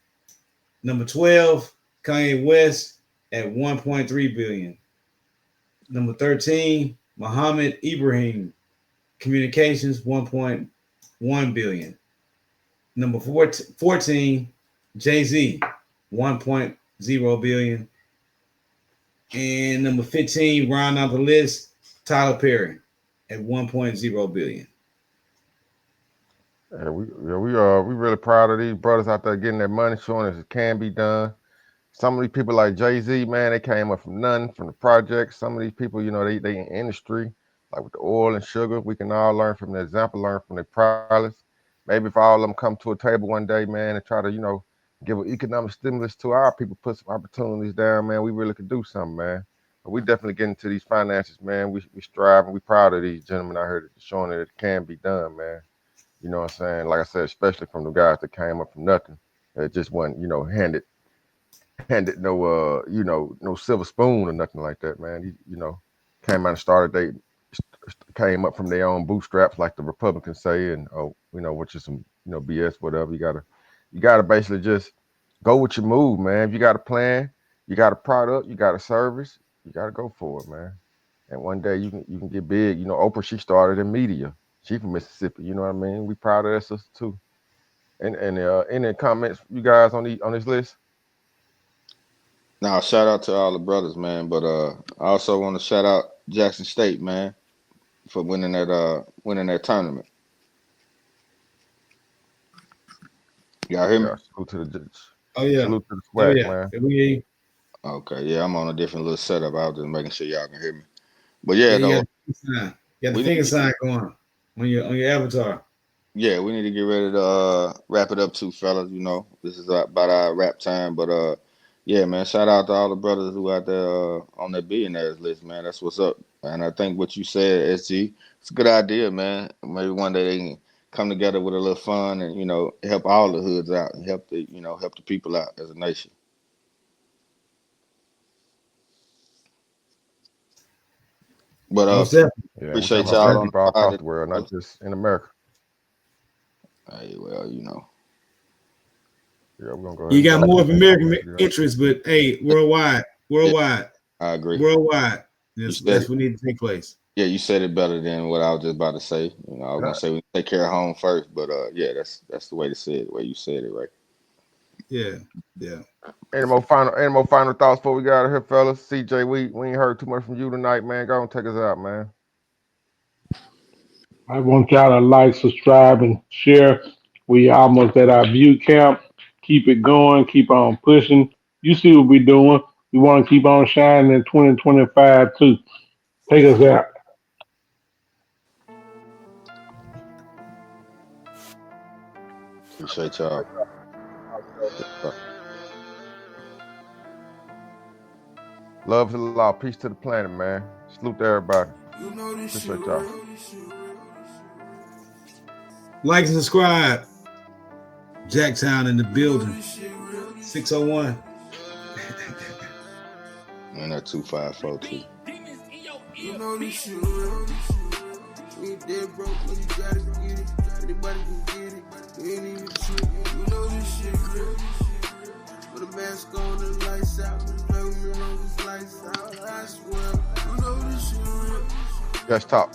[SPEAKER 9] Number 12, Kanye West at 1.3 billion. Number 13, Muhammad Ibrahim Communications, 1.1 billion. Number 14, Jay-Z, 1.0 billion. And number 15, round out the list, Tyler Perry at 1.0 billion.
[SPEAKER 2] Yeah, we really proud of these brothers out there getting their money, showing us it can be done. Some of these people like Jay-Z, man, they came up from nothing, from the projects. Some of these people, you know, they in industry, like with the oil and sugar. We can all learn from their example, learn from their pilots. Maybe if all of them come to a table one day, man, and try to, you know, give an economic stimulus to our people, put some opportunities down, man, we really could do something, man. But we definitely get into these finances, man. We strive and we proud of these gentlemen out here showing that it can be done, man. You know what I'm saying? Like I said, especially from the guys that came up from nothing. It just wasn't, you know, handed no you know, no silver spoon or nothing like that, man. You know, came out and started, they came up from their own bootstraps, like the Republicans say, and you know, which is some, you know, BS, whatever. You gotta basically just go with your move, man. If you got a plan, you got a product, you got a service, you gotta go for it, man. And one day you can get big. You know, Oprah, she started in media. She from Mississippi, you know what I mean? We proud of that sister too. And any comments you guys on this list?
[SPEAKER 1] Now, shout out to all the brothers, man. But I also want to shout out Jackson State, man, for winning that tournament. Y'all hear me?
[SPEAKER 2] Yeah, salute to the
[SPEAKER 9] Oh yeah.
[SPEAKER 2] salute to the
[SPEAKER 9] Oh
[SPEAKER 2] swag,
[SPEAKER 9] yeah.
[SPEAKER 2] man.
[SPEAKER 1] Okay, yeah, I'm on a different little setup. I was just making sure y'all can hear me. But
[SPEAKER 9] Yeah,
[SPEAKER 1] yeah,
[SPEAKER 9] you
[SPEAKER 1] though,
[SPEAKER 9] got the sign. You got the
[SPEAKER 1] we
[SPEAKER 9] finger
[SPEAKER 1] need to,
[SPEAKER 9] sign going on your avatar.
[SPEAKER 1] yeah, we need to get ready to wrap it up too, fellas. You know, this is about our wrap time. But yeah, man, shout out to all the brothers who out there on that billionaires list, man. That's what's up. And I think what you said, SG, it's a good idea, man. Maybe one day they can come together with a little fun and, you know, help all the hoods out and help the people out as a nation. But
[SPEAKER 9] Most definitely.
[SPEAKER 2] Yeah, we're talking
[SPEAKER 1] appreciate
[SPEAKER 2] about black
[SPEAKER 1] y'all on
[SPEAKER 2] people all
[SPEAKER 1] the
[SPEAKER 2] across
[SPEAKER 1] pod.
[SPEAKER 2] the world, not just in America.
[SPEAKER 1] Hey, well, you know.
[SPEAKER 2] Yeah, we're gonna go ahead
[SPEAKER 9] You
[SPEAKER 2] and
[SPEAKER 9] got
[SPEAKER 2] go.
[SPEAKER 9] more of American
[SPEAKER 2] Yeah.
[SPEAKER 9] interests, but hey, worldwide.
[SPEAKER 1] Yeah, I agree. You said
[SPEAKER 9] That's
[SPEAKER 1] it.
[SPEAKER 9] what needs to take place.
[SPEAKER 1] Yeah, you said it better than what I was just about to say. You know, I was
[SPEAKER 2] And
[SPEAKER 1] gonna say we take care of home first, but yeah, that's the way to say it. The way you said it, right?
[SPEAKER 9] Yeah.
[SPEAKER 2] Any more final thoughts before we get out of here, fellas? CJ, we ain't heard too much from you tonight, man. Go and take us out, man.
[SPEAKER 10] I want y'all to like, subscribe, and share. We almost at our view camp. Keep it going. Keep on pushing. You see what we're doing. We want to keep on shining in 2025 too. Take us out.
[SPEAKER 1] Appreciate y'all.
[SPEAKER 2] Love to the law. Peace to the planet, man. Salute to everybody. Appreciate y'all.
[SPEAKER 9] Like and subscribe. Jacktown in the building. 601.
[SPEAKER 1] And that 2542.
[SPEAKER 18] You know this shit real. We dead broke, but you gotta get it. Anybody can get it. We ain't even shit. You know this shit real. Put a mask on and lights out. Play with me, run with lights out. I swear. You know this shit real.
[SPEAKER 2] Just talk.